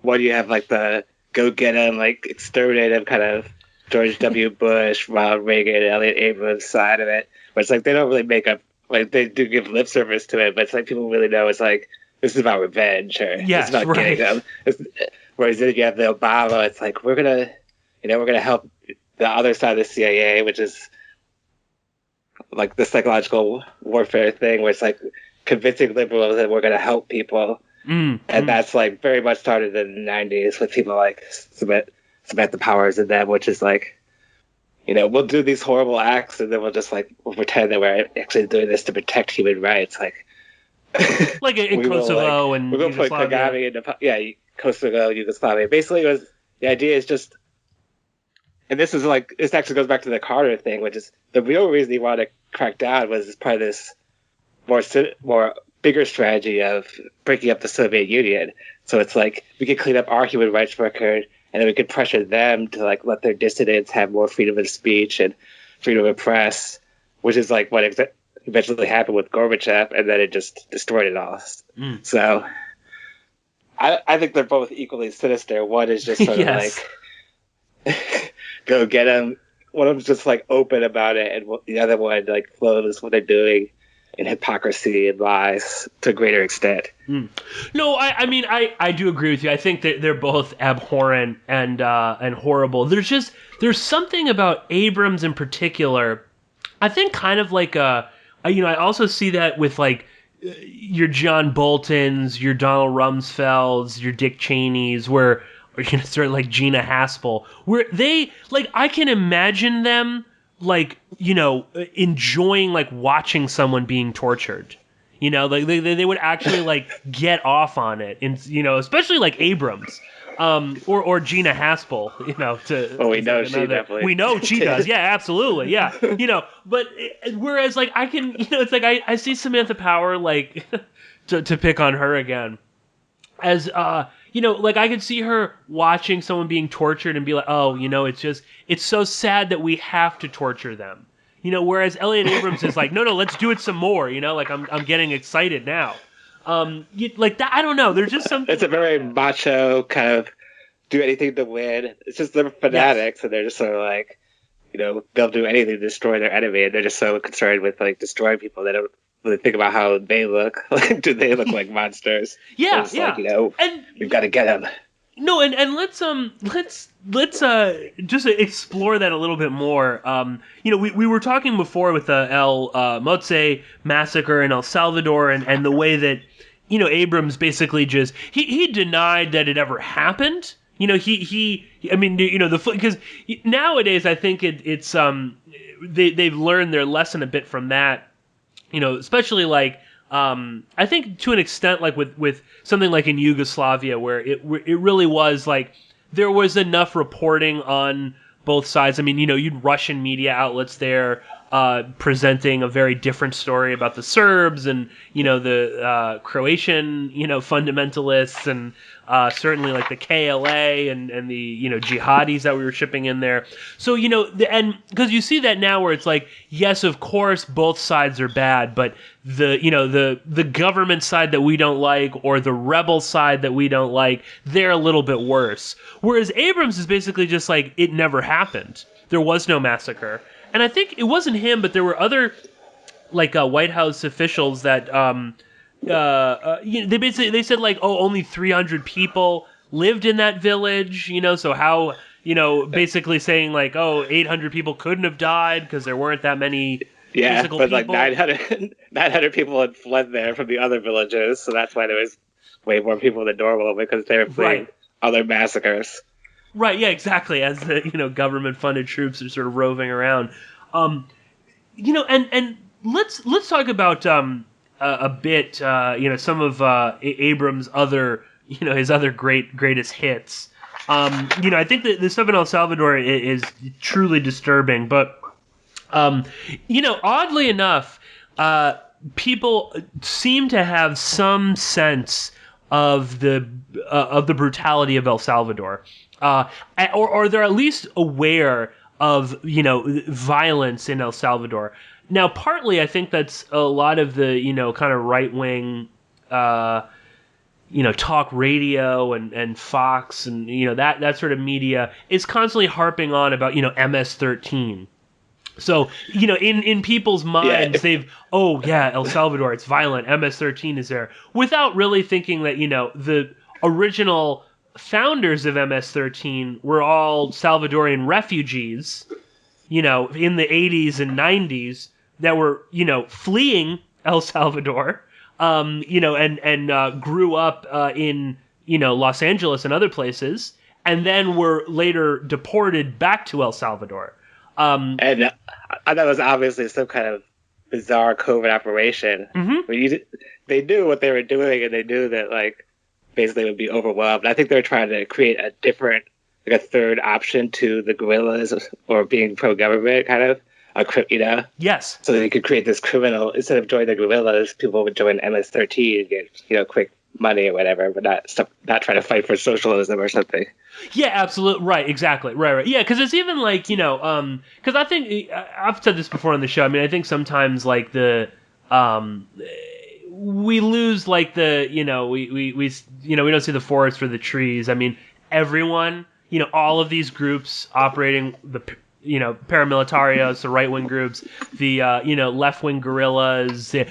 one you have like the go get 'em, like exterminative kind of George W. Bush, Ronald Reagan, Elliot Abrams side of it, but it's like they don't really make up, like they do give lip service to it, but it's like people really know it's like this is about revenge or yes, it's about right. getting them. Whereas then you have the Obama, it's like we're gonna help the other side of the CIA, which is like the psychological warfare thing, where it's like convincing liberals that we're gonna help people. And that's like very much started in the 90s with people like Samantha Powers and them, which is like, you know, we'll do these horrible acts and then we'll pretend that we're actually doing this to protect human rights. Like in Kosovo and we're going to put Kagame into Kosovo, Yugoslavia. Basically, the idea is just, and this actually goes back to the Carter thing, which is the real reason he wanted to crack down was part of this more bigger strategy of breaking up the Soviet Union. So it's like we could clean up our human rights record, and then we could pressure them to like let their dissidents have more freedom of speech and freedom of press, which is like what eventually happened with Gorbachev, and then it just destroyed it all. So I think they're both equally sinister. One is just sort of like go get them. One of them's just like open about it, and the other one like flows what they're doing in hypocrisy and lies to a greater extent. No, I mean, I do agree with you. I think that they're both abhorrent and horrible. There's something about Abrams in particular. I think kind of like I also see that with like your John Boltons, your Donald Rumsfelds, your Dick Cheneys, or sort of like Gina Haspel, where they like I can imagine them like, you know, enjoying like watching someone being tortured, you know, like they would actually like get off on it, and you know, especially like Abrams, or Gina Haspel, you know. We know she definitely. We know she does, yeah, absolutely, yeah, you know. But whereas like I can, you know, it's like I see Samantha Power like to pick on her again as you know, like I could see her watching someone being tortured and be like, oh, you know, it's so sad that we have to torture them. You know, whereas Elliot Abrams is like, no, let's do it some more. You know, like I'm getting excited now. Like that, I don't know. There's just something. It's a very macho kind of do anything to win. It's just they're fanatics, and they're just sort of like, you know, they'll do anything to destroy their enemy, and they're just so concerned with like destroying people. They don't really think about how they look. Like, do they look like monsters? Yeah, so like, you know, and we've got to get them. No, and let's just explore that a little bit more. You know, we were talking before with the Motoze massacre in El Salvador, and the way that, you know, Abrams basically just he denied that it ever happened. You know, I mean, you know, because nowadays I think it's they've learned their lesson a bit from that. You know, especially like. I think to an extent, like with something like in Yugoslavia, where it really was like there was enough reporting on both sides. I mean, you know, you'd Russian media outlets there presenting a very different story about the Serbs and, you know, the Croatian, you know, fundamentalists and certainly like the KLA and the, you know, jihadis that we were shipping in there. So, you know, and because you see that now where it's like, yes, of course, both sides are bad, but the, you know, the government side that we don't like or the rebel side that we don't like, they're a little bit worse. Whereas Abrams is basically just like, it never happened. There was no massacre. And I think it wasn't him, but there were other like White House officials that you know, they said like, oh, only 300 people lived in that village, you know, so how, you know, basically saying like, oh, 800 people couldn't have died because there weren't that many physical but people. Like 900 people had fled there from the other villages, so that's why there was way more people than normal, because they were fleeing other massacres. Right, yeah, exactly. As the, you know, government-funded troops are sort of roving around, you know, and let's talk about a bit, you know, some of Abrams' other, you know, his other greatest hits. You know, I think that the stuff in El Salvador is truly disturbing, but you know, oddly enough, people seem to have some sense of the brutality of El Salvador, or they're at least aware of violence in El Salvador. Now, partly I think that's a lot of the kind of right wing talk radio and Fox and that sort of media is constantly harping on about MS-13. So in people's minds El Salvador, it's violent, MS-13 is there, without really thinking that the original founders of MS-13 were all Salvadorian refugees in the 80s and 90s that were fleeing El Salvador and grew up in Los Angeles and other places, and then were later deported back to El Salvador. And I thought it was obviously some kind of bizarre covert operation. Mm-hmm. They knew what they were doing, and they knew that basically would be overwhelmed. I think they were trying to create a different, a third option to the guerrillas or being pro-government kind of. Yes. So they could create this criminal, instead of joining the guerrillas, people would join MS-13 and get, quick money or whatever, but not try to fight for socialism or something. Yeah, absolutely. Right, exactly. Right. Yeah, because it's even because I think, I've said this before on the show, I mean, I think sometimes we lose we don't see the forest for the trees. I mean, everyone, all of these groups operating the paramilitarios, the right-wing groups, the left-wing guerrillas, the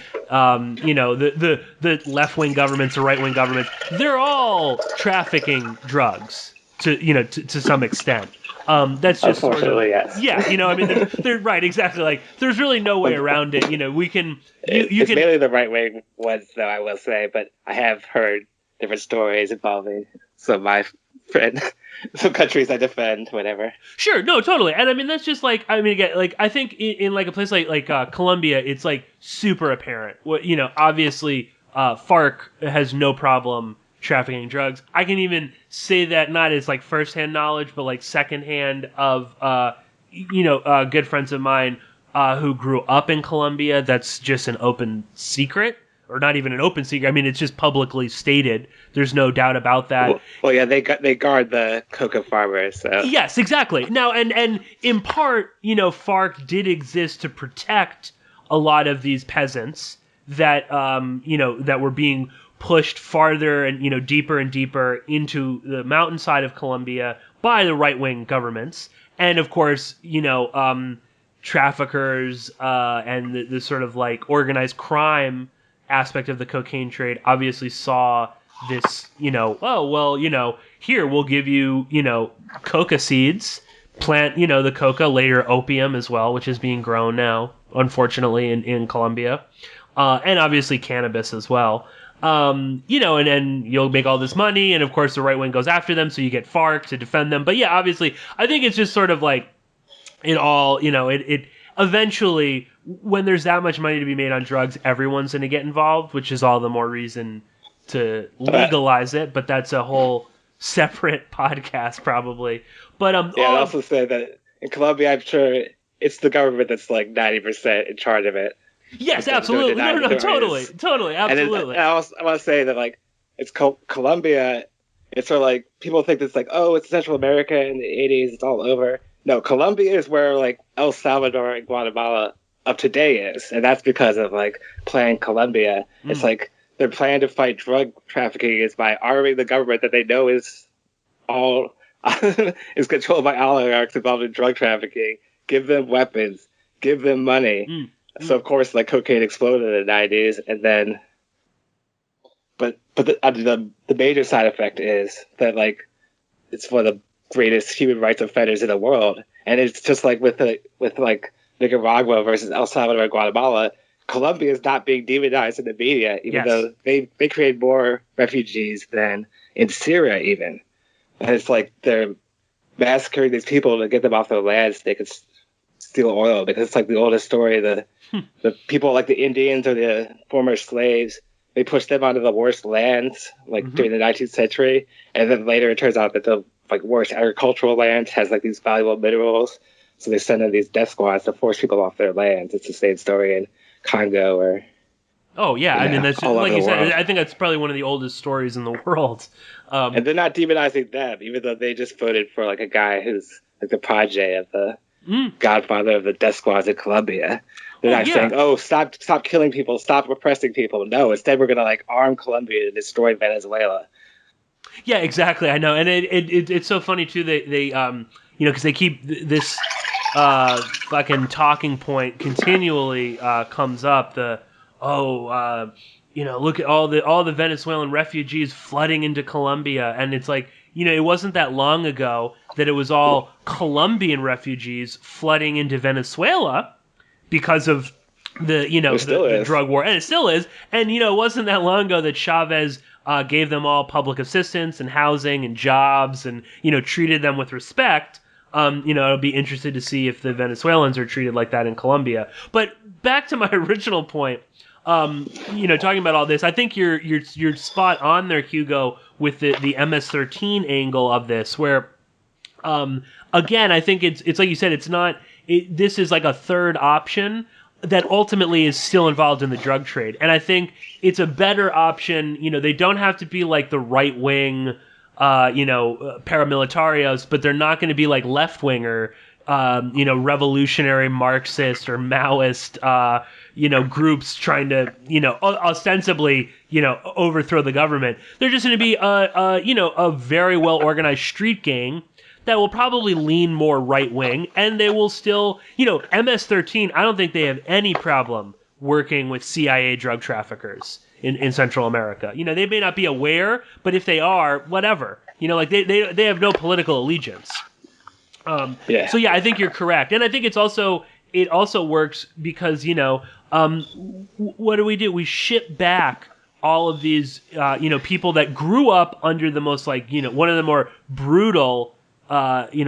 left-wing governments, the right-wing governments, they're all trafficking drugs to some extent. That's just sort of, yes. Yeah, I mean, they're right, exactly. There's really no way around it. We can. It's mainly the right-wing ones, though, I will say, but I have heard different stories involving some of my friends. Some countries I defend, whatever. Sure, no, totally. And I mean, that's just again, I think in a place like Colombia, it's super apparent. What obviously, FARC has no problem trafficking drugs. I can even say that not as firsthand knowledge, but secondhand of good friends of mine who grew up in Colombia. That's just an open secret. Or not even an open secret. I mean, it's just publicly stated. There's no doubt about that. Well, yeah, they guard the coca farmers. So. Yes, exactly. Now, and in part, FARC did exist to protect a lot of these peasants that that were being pushed farther and deeper and deeper into the mountainside of Colombia by the right-wing governments, and of course, traffickers and the sort of organized crime aspect of the cocaine trade obviously saw this, here we'll give you, coca seeds, plant, the coca, later opium as well, which is being grown now, unfortunately, in Colombia, and obviously cannabis as well. And then you'll make all this money, and of course the right wing goes after them, so you get FARC to defend them. But yeah, obviously, I think it's just sort of it all, it eventually, when there's that much money to be made on drugs, everyone's going to get involved, which is all the more reason to legalize it. But that's a whole separate podcast, probably. But I'd also say that in Colombia, I'm sure it's the government that's 90% in charge of it. Yes, absolutely. No, totally, absolutely. And I want to say that it's Colombia. It's sort of people think it's it's Central America in the 80s. It's all over. No, Colombia is where El Salvador and Guatemala up to date is, and that's because of Plan Colombia. It's their plan to fight drug trafficking is by arming the government that they know is all is controlled by oligarchs involved in drug trafficking. Give them weapons, give them money. So of course, cocaine exploded in the 90s, and then, but the major side effect is that it's one of the greatest human rights offenders in the world, and it's just with Nicaragua versus El Salvador and Guatemala. Colombia is not being demonized in the media, even though they create more refugees than in Syria even. And it's they're massacring these people to get them off their lands so they could steal oil, because it's the oldest story. The people the Indians or the former slaves, they pushed them onto the worst lands during the 19th century, and then later it turns out that the worst agricultural land has these valuable minerals, so they send in these death squads to force people off their lands. It's the same story in Congo or Oh yeah, I mean that's just, all over like you the said. world. I think that's probably one of the oldest stories in the world. And they're not demonizing them, even though they just voted for like a guy who's like the progeny of the godfather of the death squads in Colombia. They're not saying, "Oh, stop killing people, stop repressing people." No, instead we're gonna like arm Colombia and destroy Venezuela. Yeah, exactly. I know, and it's so funny too. They because they keep this fucking talking point continually comes up. Look at all the Venezuelan refugees flooding into Colombia, and it's like, it wasn't that long ago that it was all Colombian refugees flooding into Venezuela because of the drug war, and it still is. And it wasn't that long ago that Chavez gave them all public assistance and housing and jobs, and treated them with respect. I'll be interested to see if the Venezuelans are treated like that in Colombia. But back to my original point, talking about all this, I think you're spot on there, Hugo, with the MS-13 angle of this, where again, I think it's like you said, this is like a third option that ultimately is still involved in the drug trade. And I think it's a better option. They don't have to be like the right wing, paramilitarios, but they're not going to be like left winger, revolutionary Marxist or Maoist, groups trying to, ostensibly, overthrow the government. They're just going to be a very well organized street gang that will probably lean more right-wing, and they will still, MS-13, I don't think they have any problem working with CIA drug traffickers in Central America. They may not be aware, but if they are, whatever. They have no political allegiance. So yeah, I think you're correct. And I think it also works because, what do? We ship back all of these, people that grew up under the most, one of the more brutal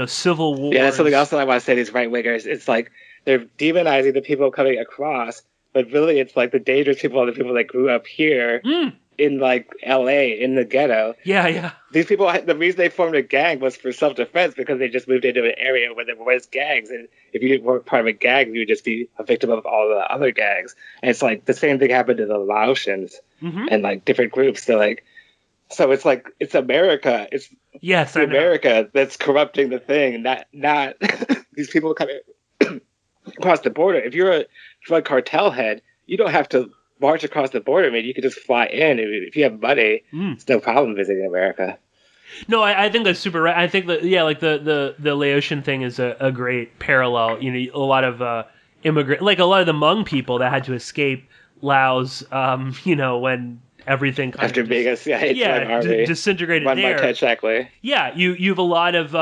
civil wars. Yeah, that's something else that I want to say. These right wingers, it's like they're demonizing the people coming across, but really it's like the dangerous people are the people that grew up here in like L.A. in the ghetto. Yeah. These people, the reason they formed a gang was for self-defense because they just moved into an area where there was gangs, and if you weren't part of a gang, you would just be a victim of all the other gangs. And it's like the same thing happened to the Laotians and like different groups. So it's like it's America. It's America that's corrupting the thing, not these people coming across the border. If you're a drug cartel head, you don't have to march across the border. I mean, you could just fly in. If you have money, it's no problem visiting America. No, I think that's super right. I think that the Laotian thing is a great parallel. A lot of a lot of the Hmong people that had to escape Laos. When everything kind after of being a CIA army disintegrated run there. by Ted Shackley. Yeah, you have a lot of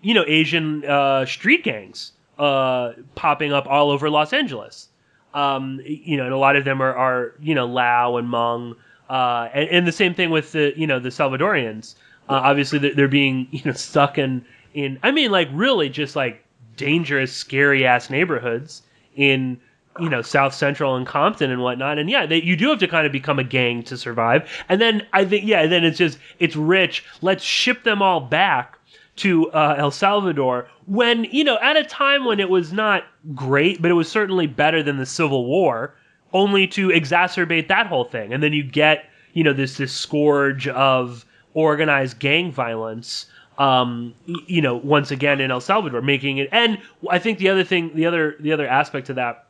Asian street gangs popping up all over Los Angeles. And a lot of them are Lao and Hmong, and the same thing with the the Salvadorians. Obviously, they're being stuck in I mean, like really just like dangerous, scary ass neighborhoods in South Central and Compton and whatnot. And yeah, you do have to kind of become a gang to survive. And then I think, then it's rich. Let's ship them all back to El Salvador when, at a time when it was not great, but it was certainly better than the Civil War, only to exacerbate that whole thing. And then you get, this scourge of organized gang violence, once again in El Salvador, making it. And I think the other aspect to that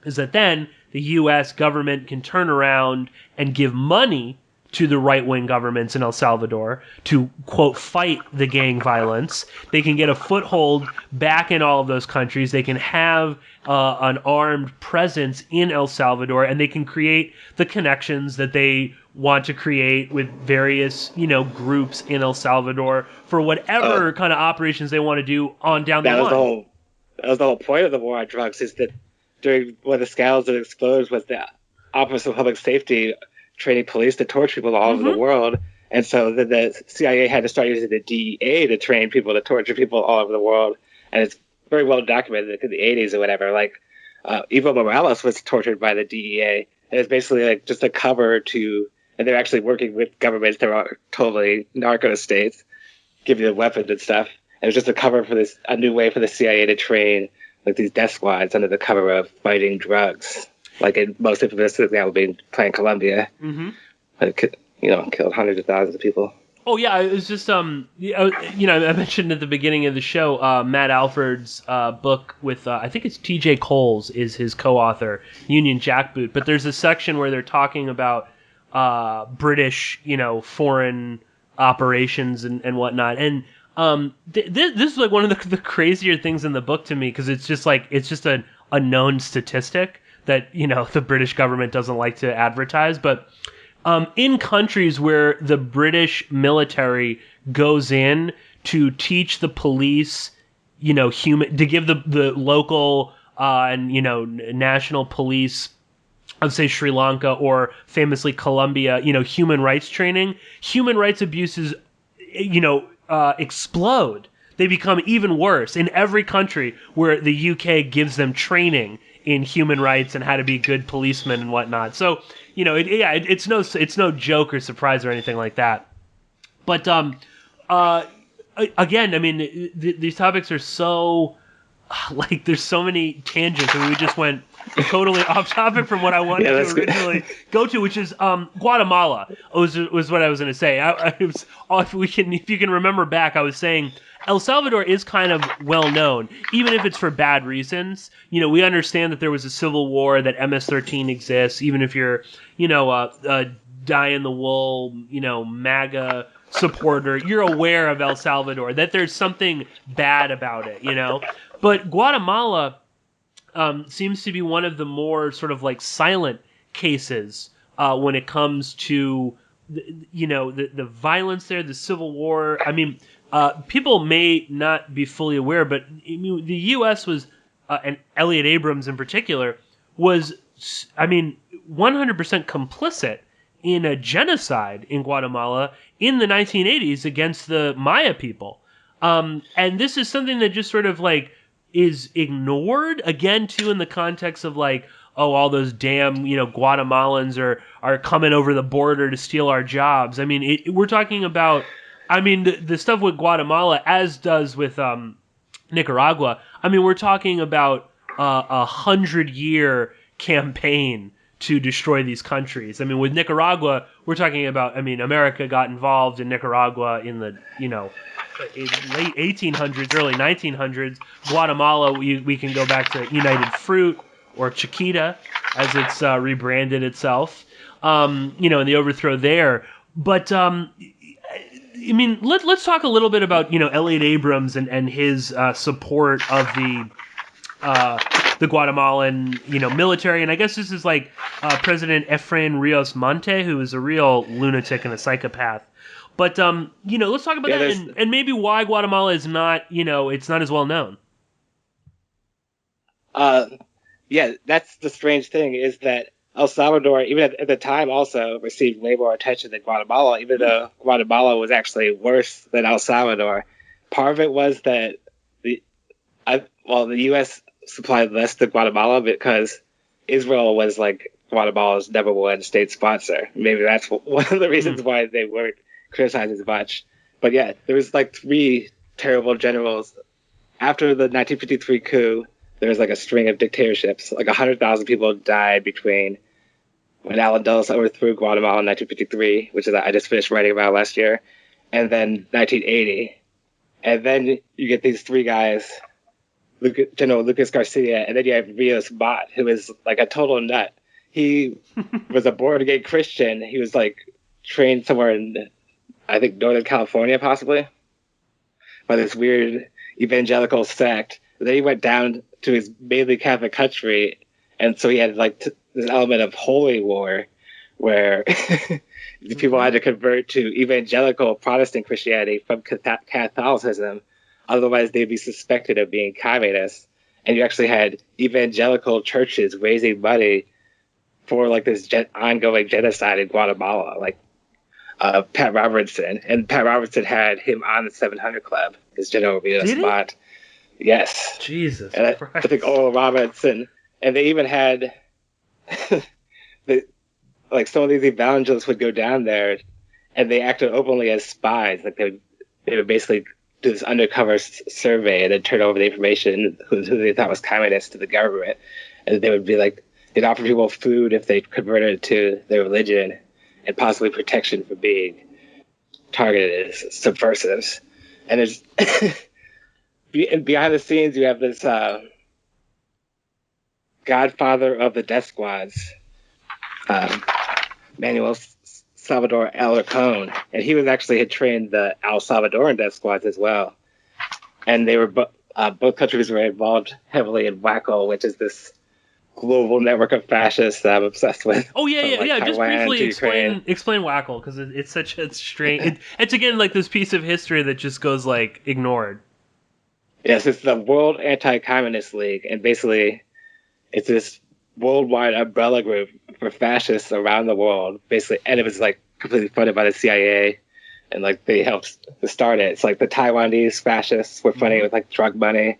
is that then the U.S. government can turn around and give money to the right-wing governments in El Salvador to, quote, fight the gang violence. They can get a foothold back in all of those countries. They can have an armed presence in El Salvador, and they can create the connections that they want to create with various, groups in El Salvador for whatever kind of operations they want to do on down the line. That was the whole point of the war on drugs, is that during one of the scandals that exploded was the Office of Public Safety training police to torture people all over the world. And so the CIA had to start using the DEA to train people to torture people all over the world. And it's very well documented in the 80s or whatever. Like, Evo Morales was tortured by the DEA. And it's basically like just a cover to, and they're actually working with governments that are totally narco states, give you the weapons and stuff. And it was just a cover for a new way for the CIA to train like these death squads under the cover of fighting drugs. like in most infamous example being Plan Colombia. Mm-hmm. Killed hundreds of thousands of people. Oh yeah, it was just I mentioned at the beginning of the show Matt Alford's book with I think it's T.J. Coles is his co-author, Union Jackboot. But there's a section where they're talking about British, foreign operations and whatnot. And this is like one of the crazier things in the book to me, because it's just a known statistic that the British government doesn't like to advertise, but. In countries where the British military goes in to teach the police, to give the local and national police of, say, Sri Lanka or famously Colombia, human rights training, human rights abuses, explode. They become even worse in every country where the UK gives them training in human rights and how to be good policemen and whatnot. So, it's no joke or surprise or anything like that. But again, I mean, these topics are so there's so many tangents, and we just went totally off topic from what I wanted to originally go to, which is Guatemala. Was what I was going to say. If you can remember back, I was saying El Salvador is kind of well known, even if it's for bad reasons. We understand that there was a civil war, that MS-13 exists, even if you're, a die-in-the-wool, MAGA supporter, you're aware of El Salvador, that there's something bad about it, But Guatemala seems to be one of the more sort of silent cases when it comes to, the violence there, the civil war. I mean, people may not be fully aware, but the U.S. was, and Elliott Abrams in particular, was, 100% complicit in a genocide in Guatemala in the 1980s against the Maya people. And this is something that just sort of is ignored, again, too, in the context of all those damn, Guatemalans are coming over the border to steal our jobs. I mean, we're talking about, the stuff with Guatemala, as does with Nicaragua. I mean, we're talking about a 100-year campaign to destroy these countries. I mean, with Nicaragua, we're talking about, America got involved in Nicaragua in the, in late 1800s, early 1900s. Guatemala, we can go back to United Fruit or Chiquita, as it's rebranded itself, and the overthrow there. But, let's talk a little bit about, Elliott Abrams and his support of the Guatemalan, military. And I guess this is President Efrain Rios Monte, who is a real lunatic and a psychopath. But, let's talk about that and maybe why Guatemala is not, it's not as well known. That's the strange thing, is that El Salvador, even at the time, also received way more attention than Guatemala, even though Guatemala was actually worse than El Salvador. Part of it was that the U.S. supplied less to Guatemala because Israel was Guatemala's number one state sponsor. Maybe that's one of the reasons why they weren't criticized as much. But yeah, there was 3 terrible generals. After the 1953 coup, there was a string of dictatorships. 100,000 people died between when Allen Dulles overthrew Guatemala in 1953, which is I just finished writing about last year, and then 1980. And then you get these 3 guys, General Lucas Garcia, and then you have Rios Montt, who is a total nut. He was a born-again Christian. He was trained somewhere in, I think, Northern California, possibly, by this weird evangelical sect. Then he went down to his mainly Catholic country, and so he had this element of holy war, where people had to convert to evangelical Protestant Christianity from Catholicism, otherwise they'd be suspected of being communists. And you actually had evangelical churches raising money for this ongoing genocide in Guatemala, Pat Robertson, and Pat Robertson had him on the 700 Club, his General Rios Montt. Yes. Jesus and Christ. I think Oral Robertson. And they even had some of these evangelists would go down there and they acted openly as spies. They would basically do this undercover survey and then turn over the information who they thought was communist to the government. And they would be They'd offer people food if they converted to their religion, and possibly protection for being targeted as subversives. And it's behind the scenes, you have this godfather of the death squads, Manuel Salvador Alarcón, and he had trained the El Salvadoran death squads as well. And they were both countries were involved heavily in WACO, which is this global network of fascists that I'm obsessed with. Oh yeah. Taiwan Just briefly explain WACO, because it's such a strange. It's again like this piece of history that just goes like ignored. Yes, it's the World Anti-Communist League, and basically, it's this worldwide umbrella group for fascists around the world. Basically, and it was like completely funded by the CIA, and like they helped to start it. It's like the Taiwanese fascists were funding it with like drug money.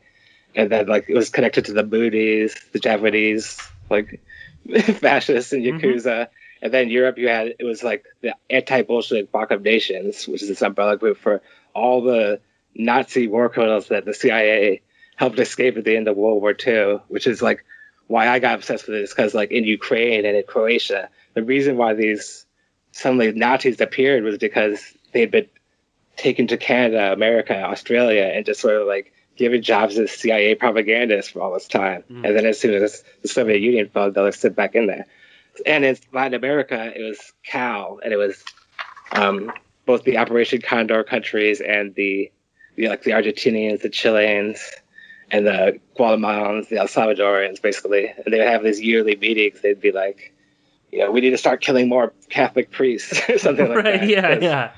And then, like, it was connected to the Buddhists, the Japanese, like, fascists and Yakuza. And then Europe, it was like the anti-Bolshevik bloc of nations, which is this umbrella group for all the Nazi war criminals that the CIA helped escape at the end of World War II, which is like why I got obsessed with this, because like in Ukraine and in Croatia, the reason why these suddenly Nazis appeared was because they'd been taken to Canada, America, Australia, and just sort of like given jobs as CIA propagandists for all this time. And then as soon as the Soviet Union fell, they'll sit back in there. And in Latin America, it was CAL, and it was both the Operation Condor countries and the Argentinians, the Chileans, and the Guatemalans, the El Salvadorians, basically. And they would have these yearly meetings. They'd be like, we need to start killing more Catholic priests or something like that. Yeah.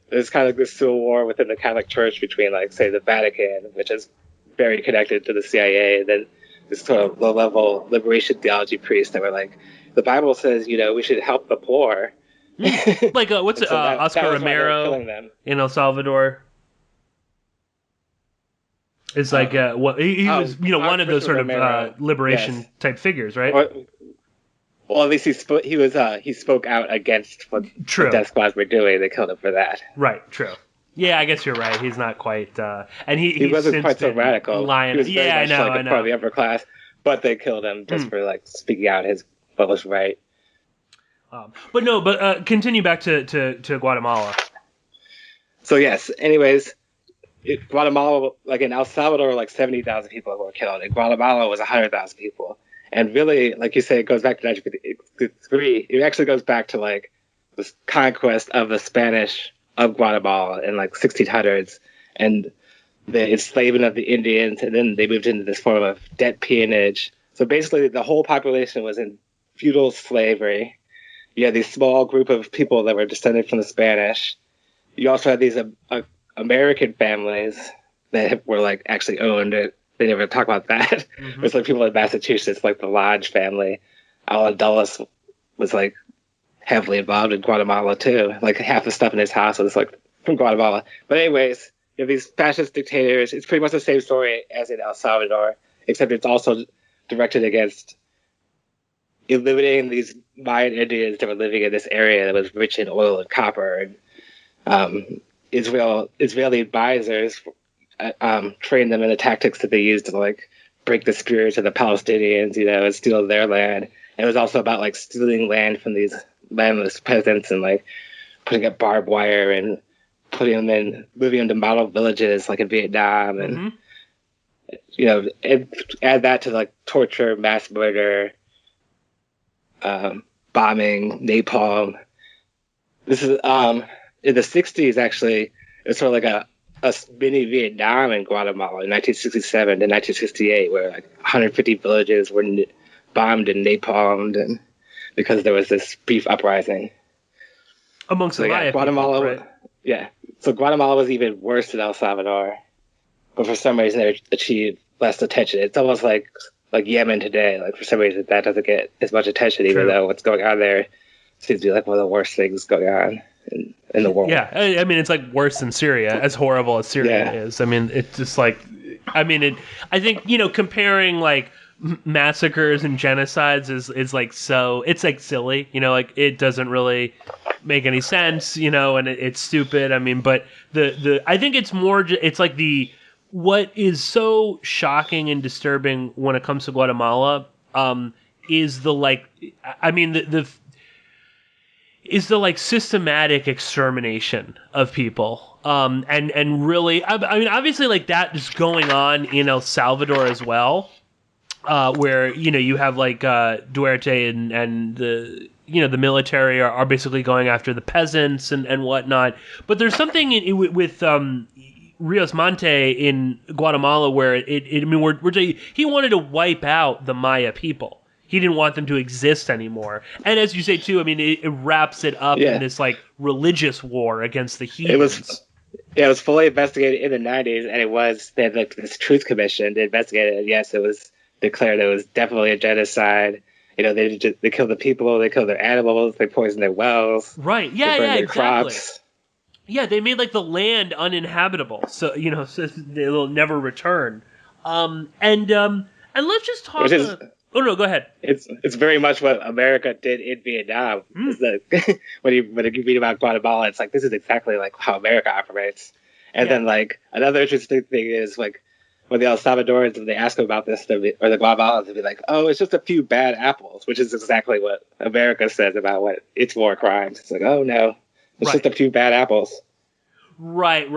There's kind of this civil war within the Catholic Church between, like, say, the Vatican, which is very connected to the CIA, and then this sort of low-level liberation theology priests that were like, the Bible says, we should help the poor. Like, what's it, Oscar Romero in El Salvador? It's like, he was, one of those sort of liberation type figures, right? Well, at least he spoke out against what the death squads were doing. They killed him for that. Right. True. Yeah, I guess you're right. He's not quite, and he wasn't quite so radical. Lying. He was very much I like a part of the upper class, but they killed him just for like speaking out what was right. But continue back to Guatemala. So yes. Anyways, Guatemala, like in El Salvador, like 70,000 people were killed. In Guatemala, was 100,000 people. And really, like you say, it goes back to 1953. It actually goes back to like this conquest of the Spanish of Guatemala in like 1600s, and the enslavement of the Indians, and then they moved into this form of debt peonage. So basically, the whole population was in feudal slavery. You had these small group of people that were descended from the Spanish. You also had these American families that were like actually owned. They never talk about that. It's like people in Massachusetts, like the Lodge family. Alan Dulles was like heavily involved in Guatemala too. Like half the stuff in his house was like from Guatemala. But anyways, you have these fascist dictators. It's pretty much the same story as in El Salvador, except it's also directed against eliminating these Mayan Indians that were living in this area that was rich in oil and copper. And Israeli advisors trained them in the tactics that they used to like break the spirits of the Palestinians, and steal their land. And it was also about like stealing land from these landless peasants and like putting up barbed wire and moving them to model villages like in Vietnam, and and add that to like torture, mass murder, bombing, napalm. This is in the 60s actually. It's sort of like a mini Vietnam in Guatemala in 1967 to 1968, where like 150 villages were bombed and napalmed, and because there was this brief uprising amongst the Maya Guatemala. People, right? Yeah, so Guatemala was even worse than El Salvador, but for some reason they achieved less attention. It's almost like Yemen today. Like for some reason that doesn't get as much attention, even though what's going on there seems to be like one of the worst things going on in the world. Yeah, I mean, it's like worse than Syria, as horrible as Syria is. I mean, it's just like, I think, comparing like massacres and genocides is like, so it's like silly, like it doesn't really make any sense, and it's stupid. I mean, but I think it's more, it's like what is so shocking and disturbing when it comes to Guatemala, is the systematic extermination of people. And really, I mean, obviously, like that is going on in El Salvador as well, where you have like Duarte and the the military are basically going after the peasants and whatnot. But there's something with Rios Monte in Guatemala where he wanted to wipe out the Maya people. He didn't want them to exist anymore. And as you say too, I mean, it wraps it up in this like religious war against the heathens. It was fully investigated in the 90s, and they had like this truth commission. They investigated it. Yes, it was declared it was definitely a genocide. They killed the people, they killed their animals, they poisoned their wells. Right. Yeah, they burned their exactly. crops. Yeah, they made like the land uninhabitable, so so they'll never return. And let's just talk. Oh no, go ahead. It's very much what America did in Vietnam. When you read about Guatemala, it's like this is exactly like how America operates. And then like another interesting thing is like when the El Salvadorans, when they ask them about this, or the Guatemalans, they'd be like, "Oh, it's just a few bad apples," which is exactly what America says about what its war crimes. It's like, oh no, it's just a few bad apples. Right.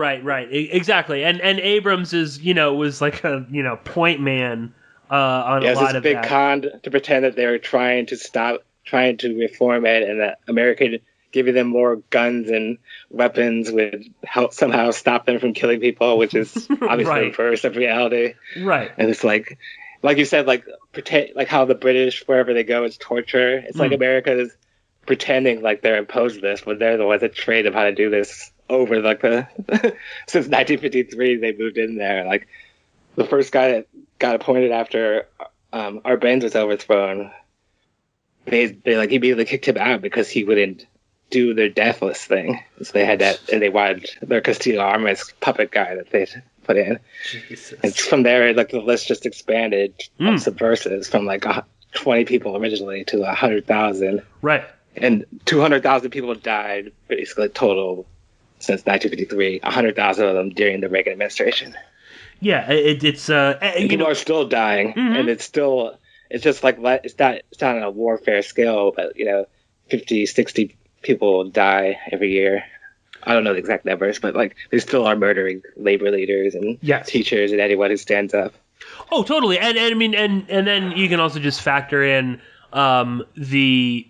Exactly. And Abrams is was like a point man on a lot of that. Big con to pretend that they were trying to reform it, and that America giving them more guns and weapons would help somehow stop them from killing people, which is obviously the reverse of reality. Right. And it's like you said, like pretend like how the British, wherever they go, is torture. It's like America is pretending like they're imposed this, but they're the ones that trained them how to do this over like since 1953 they moved in there. Like the first guy that got appointed after Arbenz was overthrown, they like immediately kicked him out because he wouldn't do their deathless thing. So they had that, and they wanted their Castillo Armas puppet guy that they put in. Jesus. And from there, like the list just expanded of subversives from like 20 people originally to 100,000. Right. And 200,000 people died basically total since 1953. 100,000 of them during the Reagan administration. Yeah, it's people are still dying, and it's just like it's not on a warfare scale, but 50, 60 people die every year. I don't know the exact numbers, but like they still are murdering labor leaders and teachers and anyone who stands up. Oh, totally. And I mean, and then you can also just factor in the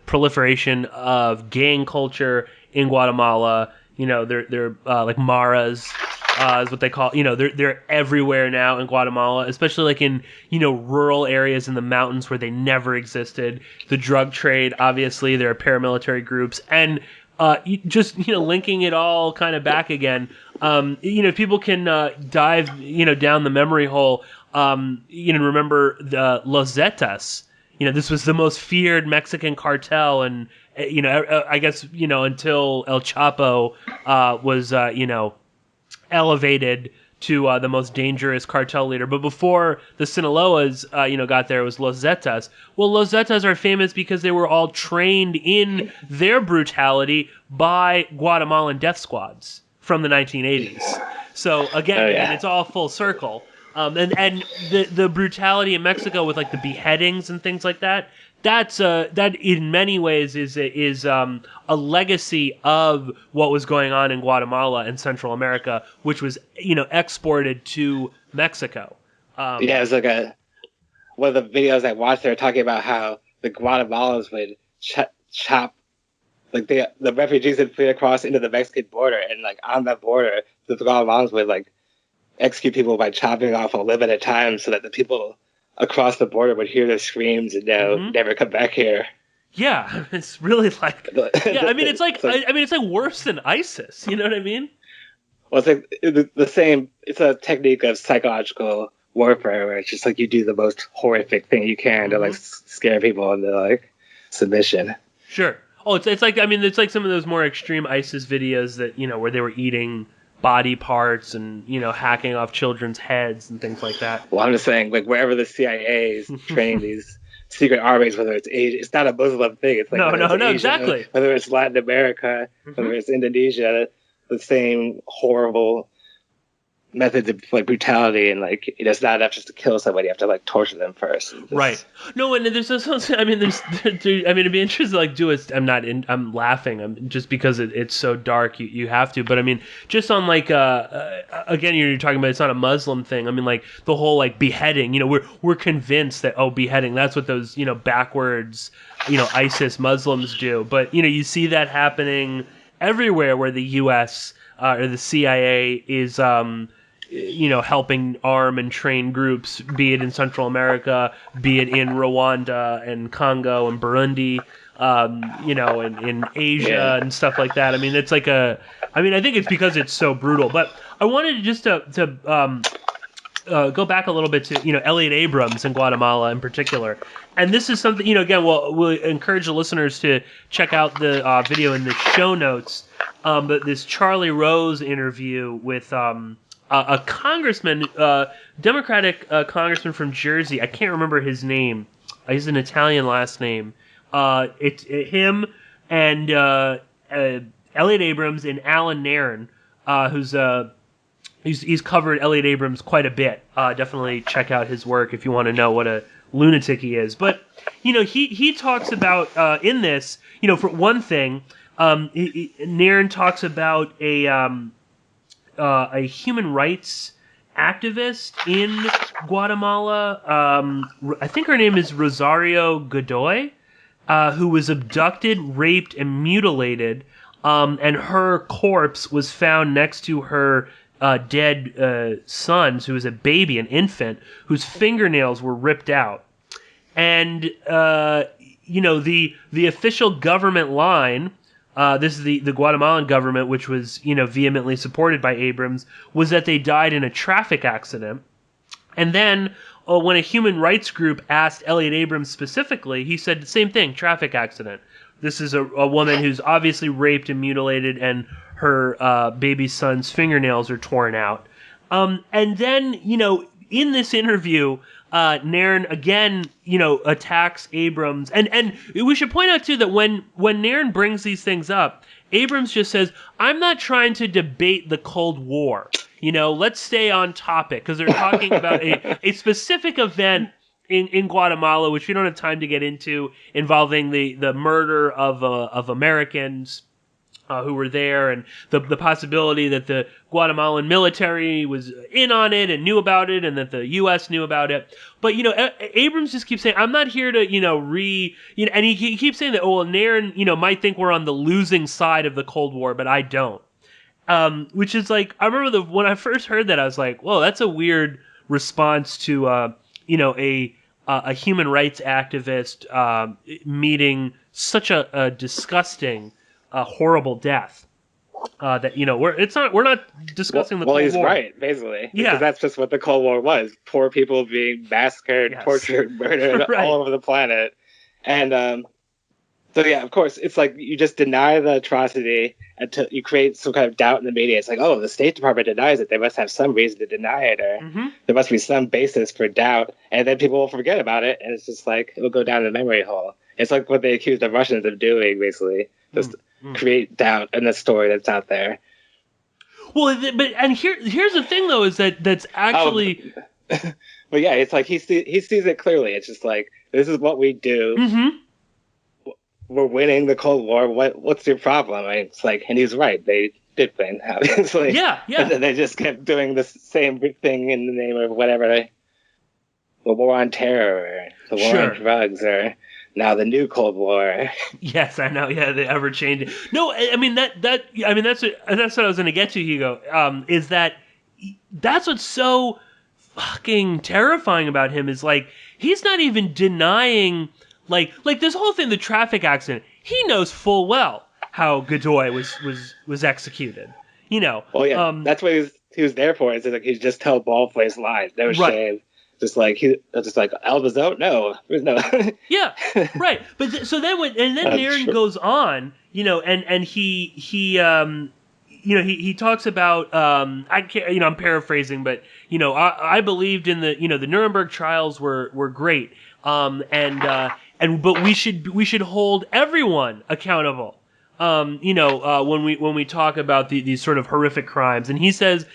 proliferation of gang culture in Guatemala. They're like maras. Is what they call, they're everywhere now in Guatemala, especially like in, rural areas in the mountains where they never existed. The drug trade, obviously, there are paramilitary groups, and just, linking it all kind of back again. People can dive, down the memory hole. Remember the Los Zetas. This was the most feared Mexican cartel, and I guess until El Chapo was elevated to the most dangerous cartel leader. But before the Sinaloas, got there, it was Los Zetas. Well, Los Zetas are famous because they were all trained in their brutality by Guatemalan death squads from the 1980s. So again, it's all full circle. And the brutality in Mexico with like the beheadings and things like that. That in many ways is a legacy of what was going on in Guatemala and Central America, which was exported to Mexico. It was like one of the videos I watched. They were talking about how the Guatemalans would chop like the refugees would flee across into the Mexican border, and like on that border, the Guatemalans would like execute people by chopping off a limb at a time, so that the people across the border would hear their screams and never come back here. Yeah, it's really like it's like worse than ISIS. You know what I mean? Well, it's like the same. It's a technique of psychological warfare where it's just like you do the most horrific thing you can to like scare people into like submission. Sure. Oh, it's like it's like some of those more extreme ISIS videos that where they were eating body parts and hacking off children's heads and things like that. Well, I'm just saying, like wherever the CIA is training these secret armies, whether it's Asia, it's not a Muslim thing. It's like Asia, exactly. Whether it's Latin America, whether it's Indonesia, the same horrible methods of like brutality, and like it's not enough just to kill somebody; you have to like torture them first. Right. No, and there's also, I mean, it'd be interesting to like do it. I'm laughing. I'm just because it's so dark. You have to. But I mean, just on like again, you're talking about it's not a Muslim thing. I mean, like the whole like beheading. You know, we're convinced that beheading. That's what those backwards ISIS Muslims do. But you see that happening everywhere where the U.S. Or the CIA is helping arm and train groups, be it in Central America, be it in Rwanda and Congo and Burundi, and in Asia and stuff like that. I mean, it's like I think it's because it's so brutal. But I wanted just to go back a little bit to, Elliott Abrams in Guatemala in particular. And this is something, again, we'll encourage the listeners to check out the video in the show notes. But this Charlie Rose interview with a congressman, Democratic congressman from Jersey. I can't remember his name. He's an Italian last name. It's him and Elliot Abrams and Alan Nairn, he's covered Elliot Abrams quite a bit. Definitely check out his work if you want to know what a lunatic he is. But he talks about in this, for one thing, Nairn talks about a human rights activist in Guatemala. I think her name is Rosario Godoy, who was abducted, raped, and mutilated, and her corpse was found next to her dead son, who was a baby, an infant, whose fingernails were ripped out. And the official government line. This is the Guatemalan government, which was, vehemently supported by Abrams, was that they died in a traffic accident. And then when a human rights group asked Elliot Abrams specifically, he said the same thing, traffic accident. This is a woman who's obviously raped and mutilated, and her baby son's fingernails are torn out. And then, in this interview, Nairn again, attacks Abrams, and we should point out too that when Nairn brings these things up, Abrams just says, "I'm not trying to debate the Cold War. Let's stay on topic," because they're talking about a specific event in Guatemala, which we don't have time to get into, involving the murder of Americans who were there, and the possibility that the Guatemalan military was in on it and knew about it, and that the U.S. knew about it. But, Abrams just keeps saying, I'm not here to, and he keeps saying that, Nairn, might think we're on the losing side of the Cold War, but I don't. Which is like, I remember when I first heard that, I was like, whoa, that's a weird response to, a human rights activist meeting such a disgusting, horrible death. That we're not discussing the Cold War. Well, he's right, basically. Yeah, because that's just what the Cold War was: poor people being massacred, tortured, murdered right. all over the planet. And so yeah, of course, it's like you just deny the atrocity until you create some kind of doubt in the media. It's like, oh, the State Department denies it; they must have some reason to deny it, or there must be some basis for doubt, and then people will forget about it, and it's just like it'll go down the memory hole. It's like what they accused the Russians of doing, basically. Just create doubt in the story that's out there. Well, here's the thing, though, is that's actually. But yeah, it's like he sees it clearly. It's just like, this is what we do. Mm-hmm. We're winning the Cold War. What's your problem? It's like, and he's right. They did win, obviously. Yeah. And then they just kept doing the same thing in the name of whatever. The war on terror, or the war on drugs, or now the new Cold War. Yes, I know. Yeah, the ever changing. No, I mean that's what I was going to get to, Hugo. Is that's what's so fucking terrifying about him, is like he's not even denying like this whole thing, the traffic accident. He knows full well how Godoy was executed. Well, yeah, that's what he was there for. It's like he's just tell bald-faced lies, no shame. Just like Albazo, no, there's no. Yeah, right. But so then Nairn goes on, and he talks about I'm paraphrasing, but I believed in the Nuremberg trials were great, but we should hold everyone accountable. when we talk about these sort of horrific crimes. And he says,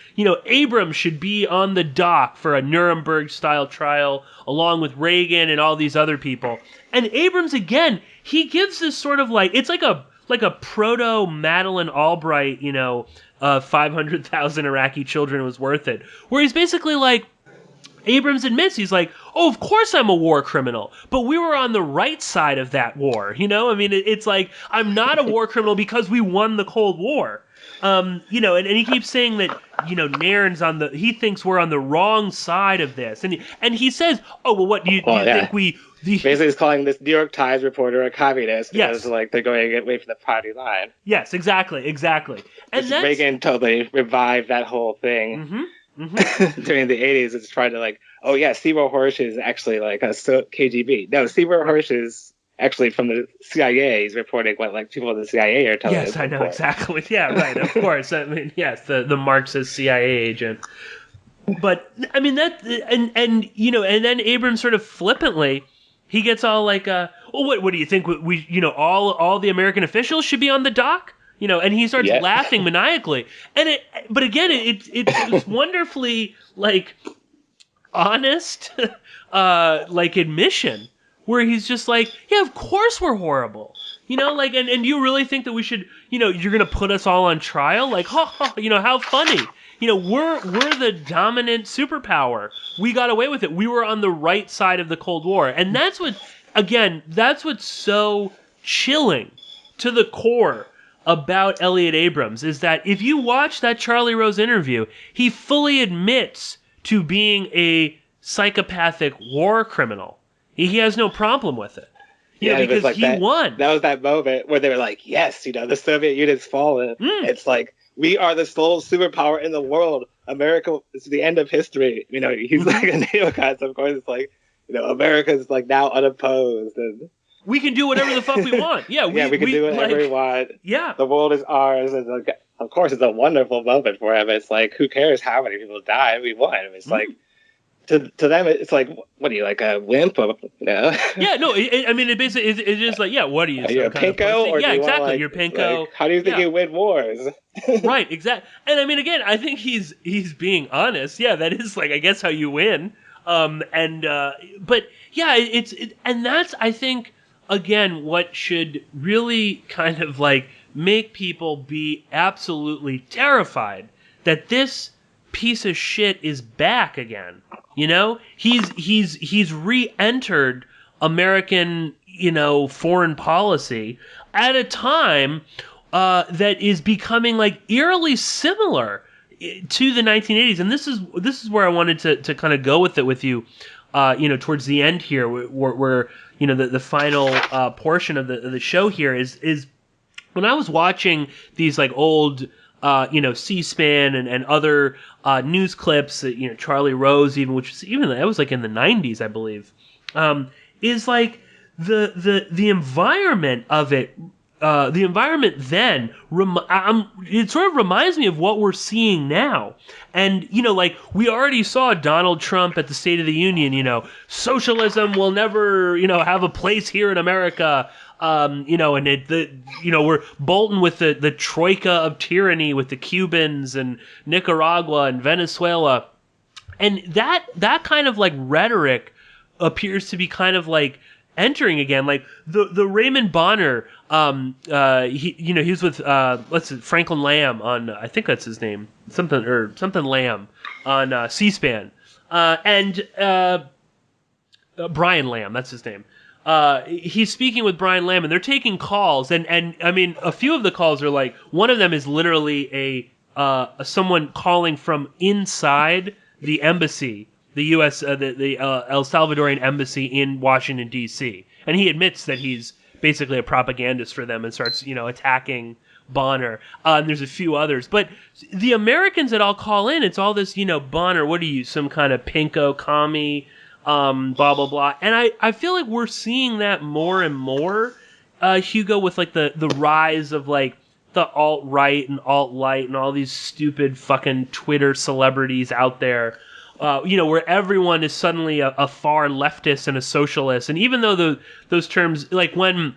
Abrams should be on the dock for a Nuremberg-style trial, along with Reagan and all these other people. And Abrams, again, he gives this sort of it's like a proto Madeleine Albright, 500,000 Iraqi children was worth it, where he's basically like, Abrams admits, he's like, oh, of course I'm a war criminal, but we were on the right side of that war, it's like, I'm not a war criminal because we won the Cold War. And he keeps saying that, Nairn's he thinks we're on the wrong side of this. And he says, oh, well, what do you think basically he's calling this New York Times reporter a communist because yes. They're going away from the party line. Yes, exactly. And Reagan totally revived that whole thing. Mm-hmm. During the 80s. It's trying to Seymour Hersh is actually a KGB. No, Seymour Hersh is actually from the CIA. He's reporting what people in the CIA are telling us. Yes, I know exactly. Yeah, right. Of course. Yes, the Marxist CIA agent. But that, and then Abrams sort of flippantly, he gets all what do you think? We all the American officials should be on the dock? And he starts laughing maniacally. But again, it's wonderfully honest, admission, where he's just like, yeah, of course we're horrible. And you really think that we should, you're going to put us all on trial? How funny. We're the dominant superpower. We got away with it. We were on the right side of the Cold War. And that's what's so chilling to the core about Elliott Abrams, is that if you watch that Charlie Rose interview, he fully admits to being a psychopathic war criminal. He has no problem with it. Because he won. That was that moment where they were like, yes, the Soviet Union's fallen. It's like, we are the sole superpower in the world. America is the end of history. He's like a neocon, so of course it's like, America's now unopposed and we can do whatever the fuck we want. Yeah, we can do whatever we want. Yeah. The world is ours. And of course, it's a wonderful moment for him. It's like, who cares how many people die? We won. It's like, to them, it's like, what are you, like a wimp? Yeah, no, it basically, it is like, yeah, what are you? Are you a pinko? Or yeah, exactly. You're pinko. How do you think you win wars? Right, exactly. And again, I think he's being honest. Yeah, that is I guess how you win. But yeah, and that's, I think, again, what should really kind of make people be absolutely terrified that this piece of shit is back again. He's re-entered American, foreign policy at a time that is becoming eerily similar to the 1980s. And this is where I wanted to kind of go with it with you, towards the end here, where the final portion of the show here is when I was watching these old C-SPAN and other news clips that Charlie Rose that was in the 90s, I believe, is the environment of it. The environment then, it sort of reminds me of what we're seeing now. And, we already saw Donald Trump at the State of the Union, socialism will never, have a place here in America. And we're Bolton with the troika of tyranny with the Cubans and Nicaragua and Venezuela. And that kind of rhetoric appears to be kind of entering again, the Raymond Bonner, he was with Franklin Lamb on, I think that's his name, something Lamb on C-SPAN, and Brian Lamb, that's his name. He's speaking with Brian Lamb, and they're taking calls, and a few of the calls are one of them is literally someone calling from inside the embassy. The U.S. the El Salvadorian embassy in Washington, D.C. And he admits that he's basically a propagandist for them and starts, attacking Bonner. And there's a few others. But the Americans that all call in, it's all this, Bonner, what are you, some kind of pinko commie, blah, blah, blah. And I feel like we're seeing that more and more, Hugo, with the rise of the alt-right and alt-light and all these stupid fucking Twitter celebrities out there. Where everyone is suddenly a far leftist and a socialist. And even though those terms, when,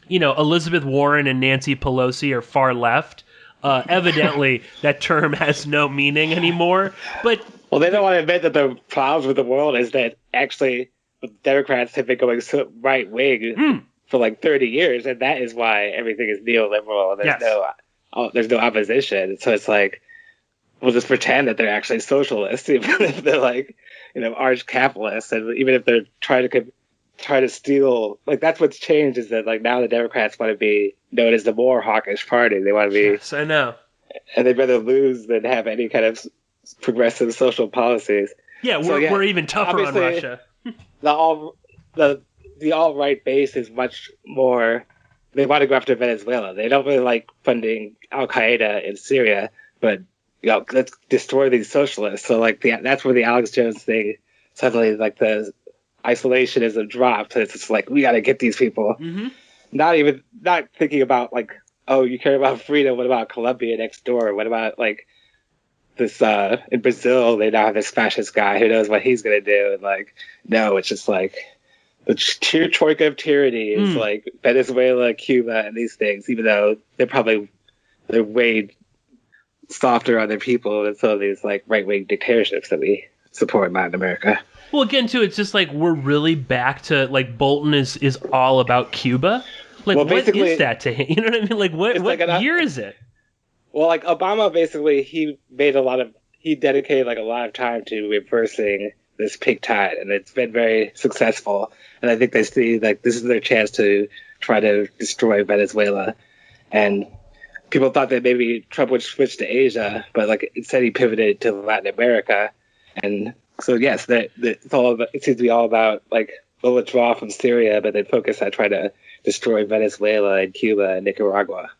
Elizabeth Warren and Nancy Pelosi are far left. Evidently, that term has no meaning anymore. But they don't want to admit that the problems with the world is that actually the Democrats have been going so right wing for like 30 years, and that is why everything is neoliberal. And there's no opposition. So it's like we'll just pretend that they're actually socialists, even if they're like arch capitalists, and even if they're trying to steal. Like that's what's changed is that like now the Democrats want to be known as the more hawkish party. They want to be. Yes, I know. And they'd rather lose than have any kind of progressive social policies. Yeah, we're even tougher on Russia. The alt-right base is much more. They want to go after Venezuela. They don't really like funding Al Qaeda in Syria, but let's destroy these socialists. So like that's where the Alex Jones thing suddenly like the isolationism dropped. It's just like we got to get these people. Mm-hmm. Not thinking about like, oh, you care about freedom. What about Colombia next door? What about like this in Brazil? They now have this fascist guy who knows what he's gonna do. And like, no, it's just like the troika of tyranny is like Venezuela, Cuba, and these things. Even though they're way softer on their people than some of these like right wing dictatorships that we support in Latin America. Well, again, too, it's just like we're really back to like Bolton is all about Cuba. Like, what is that to him? You know what I mean? Like, what year is it? Well, like Obama, basically, he dedicated like a lot of time to reversing this pig tide, and it's been very successful. And I think they see like this is their chance to try to destroy Venezuela. And people thought that maybe Trump would switch to Asia, but like instead he pivoted to Latin America. And so yes, it seems to be all about like we'll withdraw from Syria, but then focus on trying to destroy Venezuela and Cuba and Nicaragua.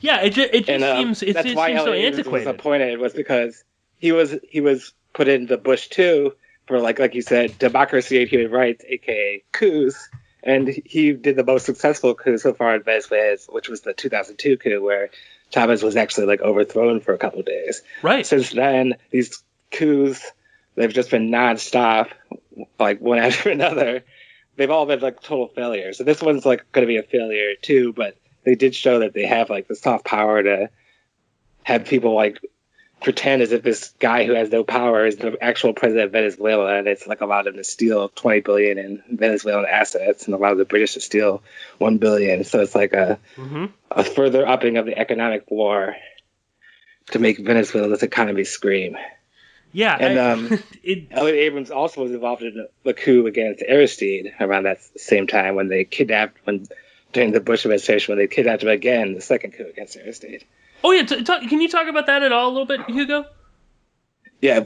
Yeah, it just seems so antiquated. Was appointed was because he was put into Bush 2 for like you said, democracy and human rights, aka coups, and he did the most successful coup so far in Venezuela, which was the 2002 coup, where Chavez was actually like overthrown for a couple of days. Right. Since then, these coups they've just been nonstop, like one after another. They've all been like total failures. So this one's like going to be a failure too, but they did show that they have like the soft power to have people like pretend as if this guy who has no power is the actual president of Venezuela, and it's like allowed him to steal $20 billion in Venezuelan assets and allowed the British to steal $1 billion. So it's like a further upping of the economic war to make Venezuela's economy scream. Yeah, and Elliot Abrams also was involved in the coup against Aristide around that same time when they kidnapped during the Bush administration when they kidnapped him again, the second coup against Aristide. Oh yeah, can you talk about that at all a little bit, Hugo? Yeah,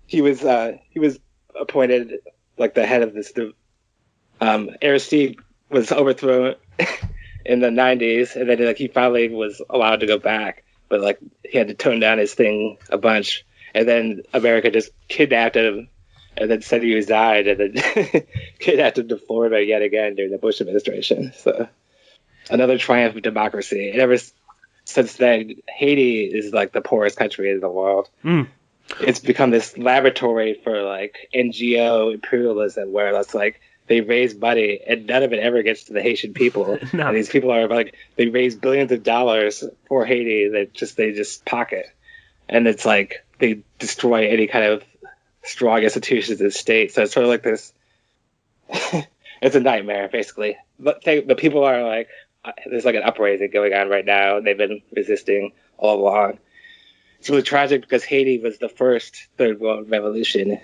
he was appointed like the head of this. Aristide was overthrown in the 90s, and then like he finally was allowed to go back, but like he had to tone down his thing a bunch, and then America just kidnapped him, and then said he was died, and then kidnapped him to Florida yet again during the Bush administration. So another triumph of democracy. And ever since then, Haiti is like the poorest country in the world. It's become this laboratory for like NGO imperialism, where it's like they raise money and none of it ever gets to the Haitian people. No. And these people are like, they raise billions of dollars for Haiti that they just pocket. And it's like they destroy any kind of strong institutions in the state. So it's sort of like this. It's a nightmare, basically. But the people are like, there's like an uprising going on right now, and they've been resisting all along. It's really tragic because Haiti was the first third world revolution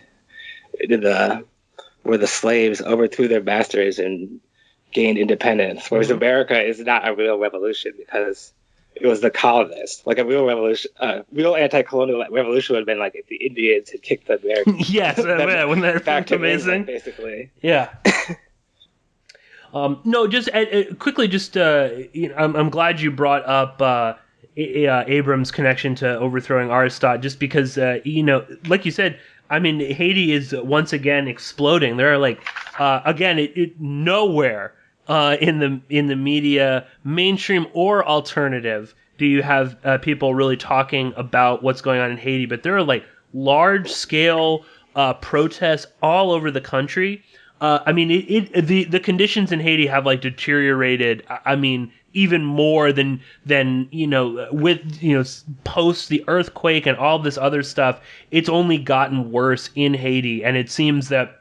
where the slaves overthrew their masters and gained independence, whereas America is not a real revolution because it was the colonists. Like a real revolution, real anti-colonial revolution would have been like if the Indians had kicked the Americans. Yes, wouldn't that back to amazing? England, basically. Yeah. No, just quickly, I'm glad you brought up Abrams' connection to overthrowing Aristide, just because, like you said, I mean, Haiti is once again exploding. There are like, nowhere in the media, mainstream or alternative, do you have people really talking about what's going on in Haiti. But there are like large scale protests all over the country. the conditions in Haiti have like deteriorated. I mean, even more than with post the earthquake and all this other stuff. It's only gotten worse in Haiti, and it seems that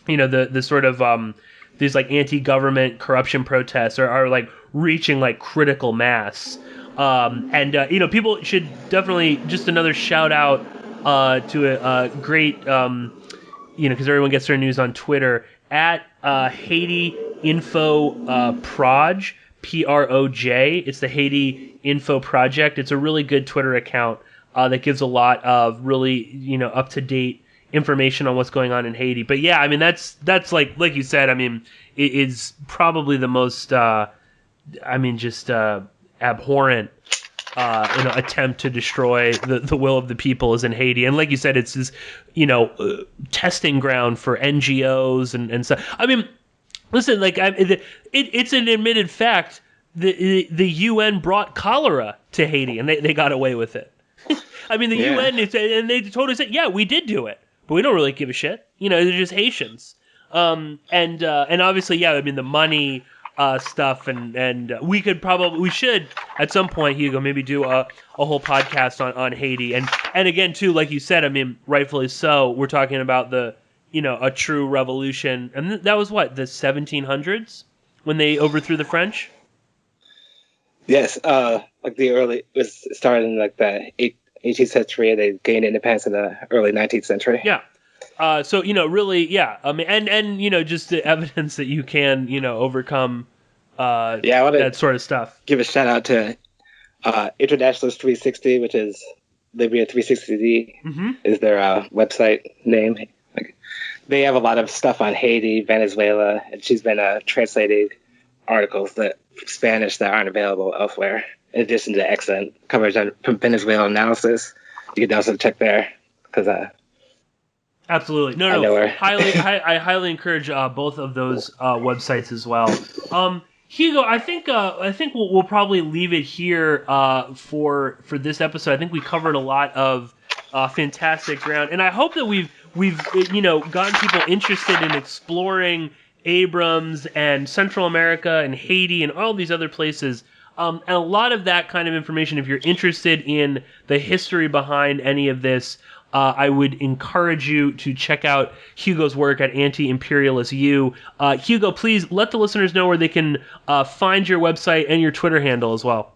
the sort of these like anti-government corruption protests are like reaching like critical mass. People should definitely, just another shout out to a great because everyone gets their news on Twitter at Haiti Info Proj, PROJ. It's the Haiti Info Project. It's a really good Twitter account that gives a lot of really up to date information on what's going on in Haiti. But yeah, I mean that's like you said. I mean, it is probably the most abhorrent attempt to destroy the will of the people is in Haiti. And like you said, it's this testing ground for NGOs and stuff. I mean, listen, like it's an admitted fact. The UN brought cholera to Haiti and they got away with it. I mean, the UN and they totally said, yeah, we did do it, but we don't really give a shit. They're just Haitians. And obviously, yeah, I mean the money stuff and we should at some point, Hugo, maybe do a whole podcast on Haiti and again too, like you said, I mean rightfully so, we're talking about a true revolution, and that was what, the 1700s when they overthrew the French. Yes, like it started in like the 18th century, and they gained independence in the early 19th century. Yeah. So really, yeah. I mean, and just the evidence that you can, overcome, that sort of stuff. Give a shout out to Internationalist 360, which is Libya 360D, is their website name. Like, they have a lot of stuff on Haiti, Venezuela, and she's been translating articles from Spanish that aren't available elsewhere. In addition to excellent coverage on Venezuela analysis, you can also check there because. Absolutely. No. I highly encourage both of those websites as well. Hugo, I think we'll probably leave it here for this episode. I think we covered a lot of fantastic ground, and I hope that we've gotten people interested in exploring Abrams and Central America and Haiti and all these other places. And a lot of that kind of information, if you're interested in the history behind any of this, I would encourage you to check out Hugo's work at Anti-Imperialist U. Hugo, please let the listeners know where they can find your website and your Twitter handle as well.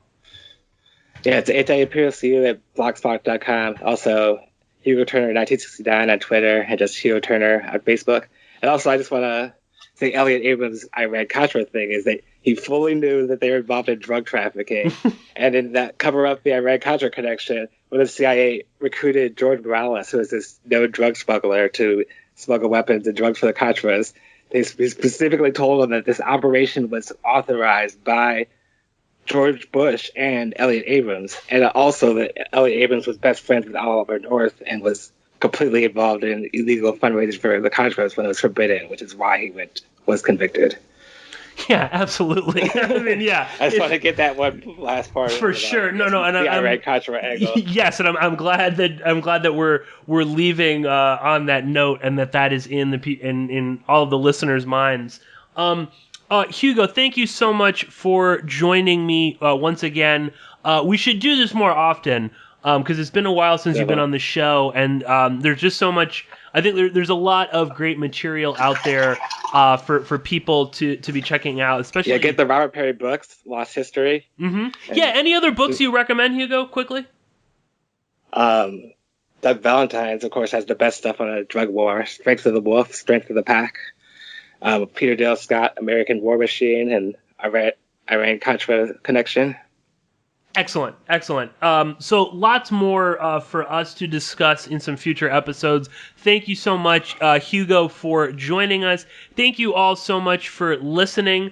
Yeah, it's Anti-Imperialist U at blogspot.com. Also, Hugo Turner 1969 on Twitter, and just Hugo Turner on Facebook. And also, I just want to say Elliot Abrams' Iran-Contra thing is that he fully knew that they were involved in drug trafficking. And in that cover up the Iran-Contra connection, when the CIA recruited George Morales, who was this known drug smuggler, to smuggle weapons and drugs for the Contras, they specifically told him that this operation was authorized by George Bush and Elliot Abrams. And also that Elliot Abrams was best friends with Oliver North and was completely involved in illegal fundraising for the Contras when it was forbidden, which is why he was convicted. Yeah, absolutely. I mean, yeah. I just want to get that one last part for sure. No, and the Iran-Contra angle. Yes, and I'm glad that we're leaving on that note, and that is in all of the listeners' minds. Hugo, thank you so much for joining me once again. We should do this more often because it's been a while since you've been on the show, and there's just so much. I think there's a lot of great material out there for people to be checking out, especially. Get the Robert Perry books, Lost History. Mm-hmm. Yeah. Any other books you recommend, Hugo? Quickly. Doug Valentine's, of course, has the best stuff on a drug war: Strength of the Wolf, Strength of the Pack. Peter Dale Scott, American War Machine, and Iran-Contra Connection. Excellent. So lots more for us to discuss in some future episodes. Thank you so much, Hugo, for joining us. Thank you all so much for listening.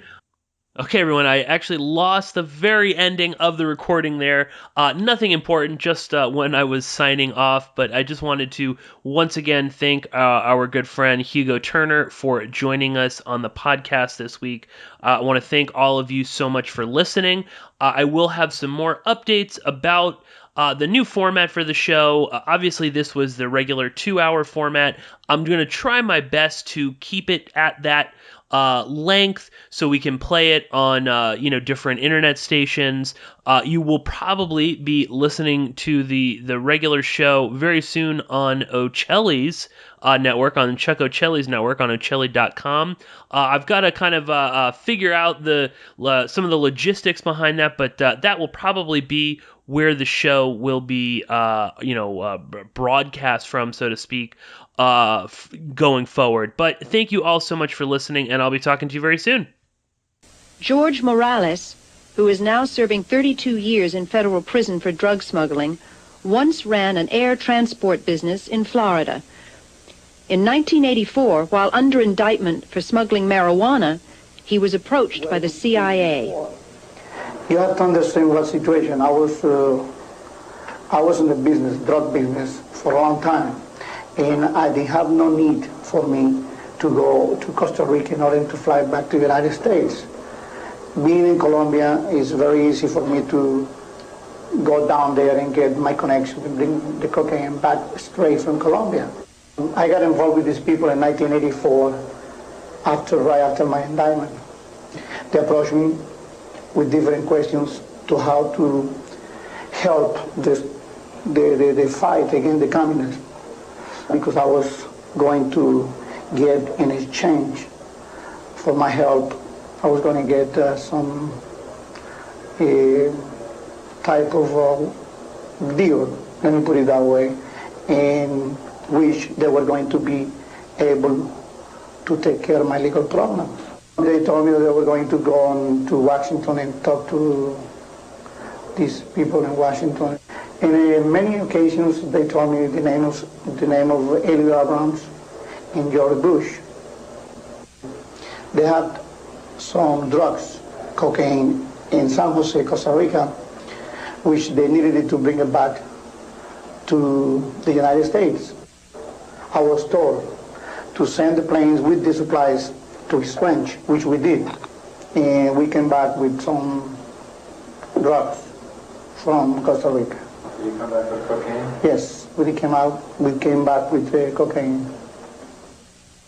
Okay, everyone, I actually lost the very ending of the recording there. Nothing important, just when I was signing off, but I just wanted to once again thank our good friend Hugo Turner for joining us on the podcast this week. I want to thank all of you so much for listening. I will have some more updates about The new format for the show, obviously this was the regular 2-hour format. I'm going to try my best to keep it at that length so we can play it on different internet stations. You will probably be listening to the regular show very soon on Ocelli's network, on Chuck Ocelli's network, on Ocelli.com. I've got to kind of figure out some of the logistics behind that, but that will probably be where the show will be, broadcast from, so to speak, going forward. But thank you all so much for listening, and I'll be talking to you very soon. George Morales, who is now serving 32 years in federal prison for drug smuggling, once ran an air transport business in Florida. In 1984, while under indictment for smuggling marijuana, he was approached by the CIA. You have to understand what situation. I was in the business, drug business, for a long time, and I didn't have no need for me to go to Costa Rica in order to fly back to the United States. Being in Colombia is very easy for me to go down there and get my connection and bring the cocaine back straight from Colombia. I got involved with these people in 1984, right after my indictment. They approached me with different questions to how to help the fight against the communists, because I was going to get in exchange for my help, I was going to get some type of deal, let me put it that way, in which they were going to be able to take care of my legal problems. They told me that they were going to go on to Washington and talk to these people in Washington. And in many occasions, they told me the name of Elliot Abrams and George Bush. They had some drugs, cocaine, in San Jose, Costa Rica, which they needed to bring it back to the United States. I was told to send the planes with the supplies to Exchange, which we did. And we came back with some drugs from Costa Rica. Did you come back with cocaine? Yes, we came back with cocaine.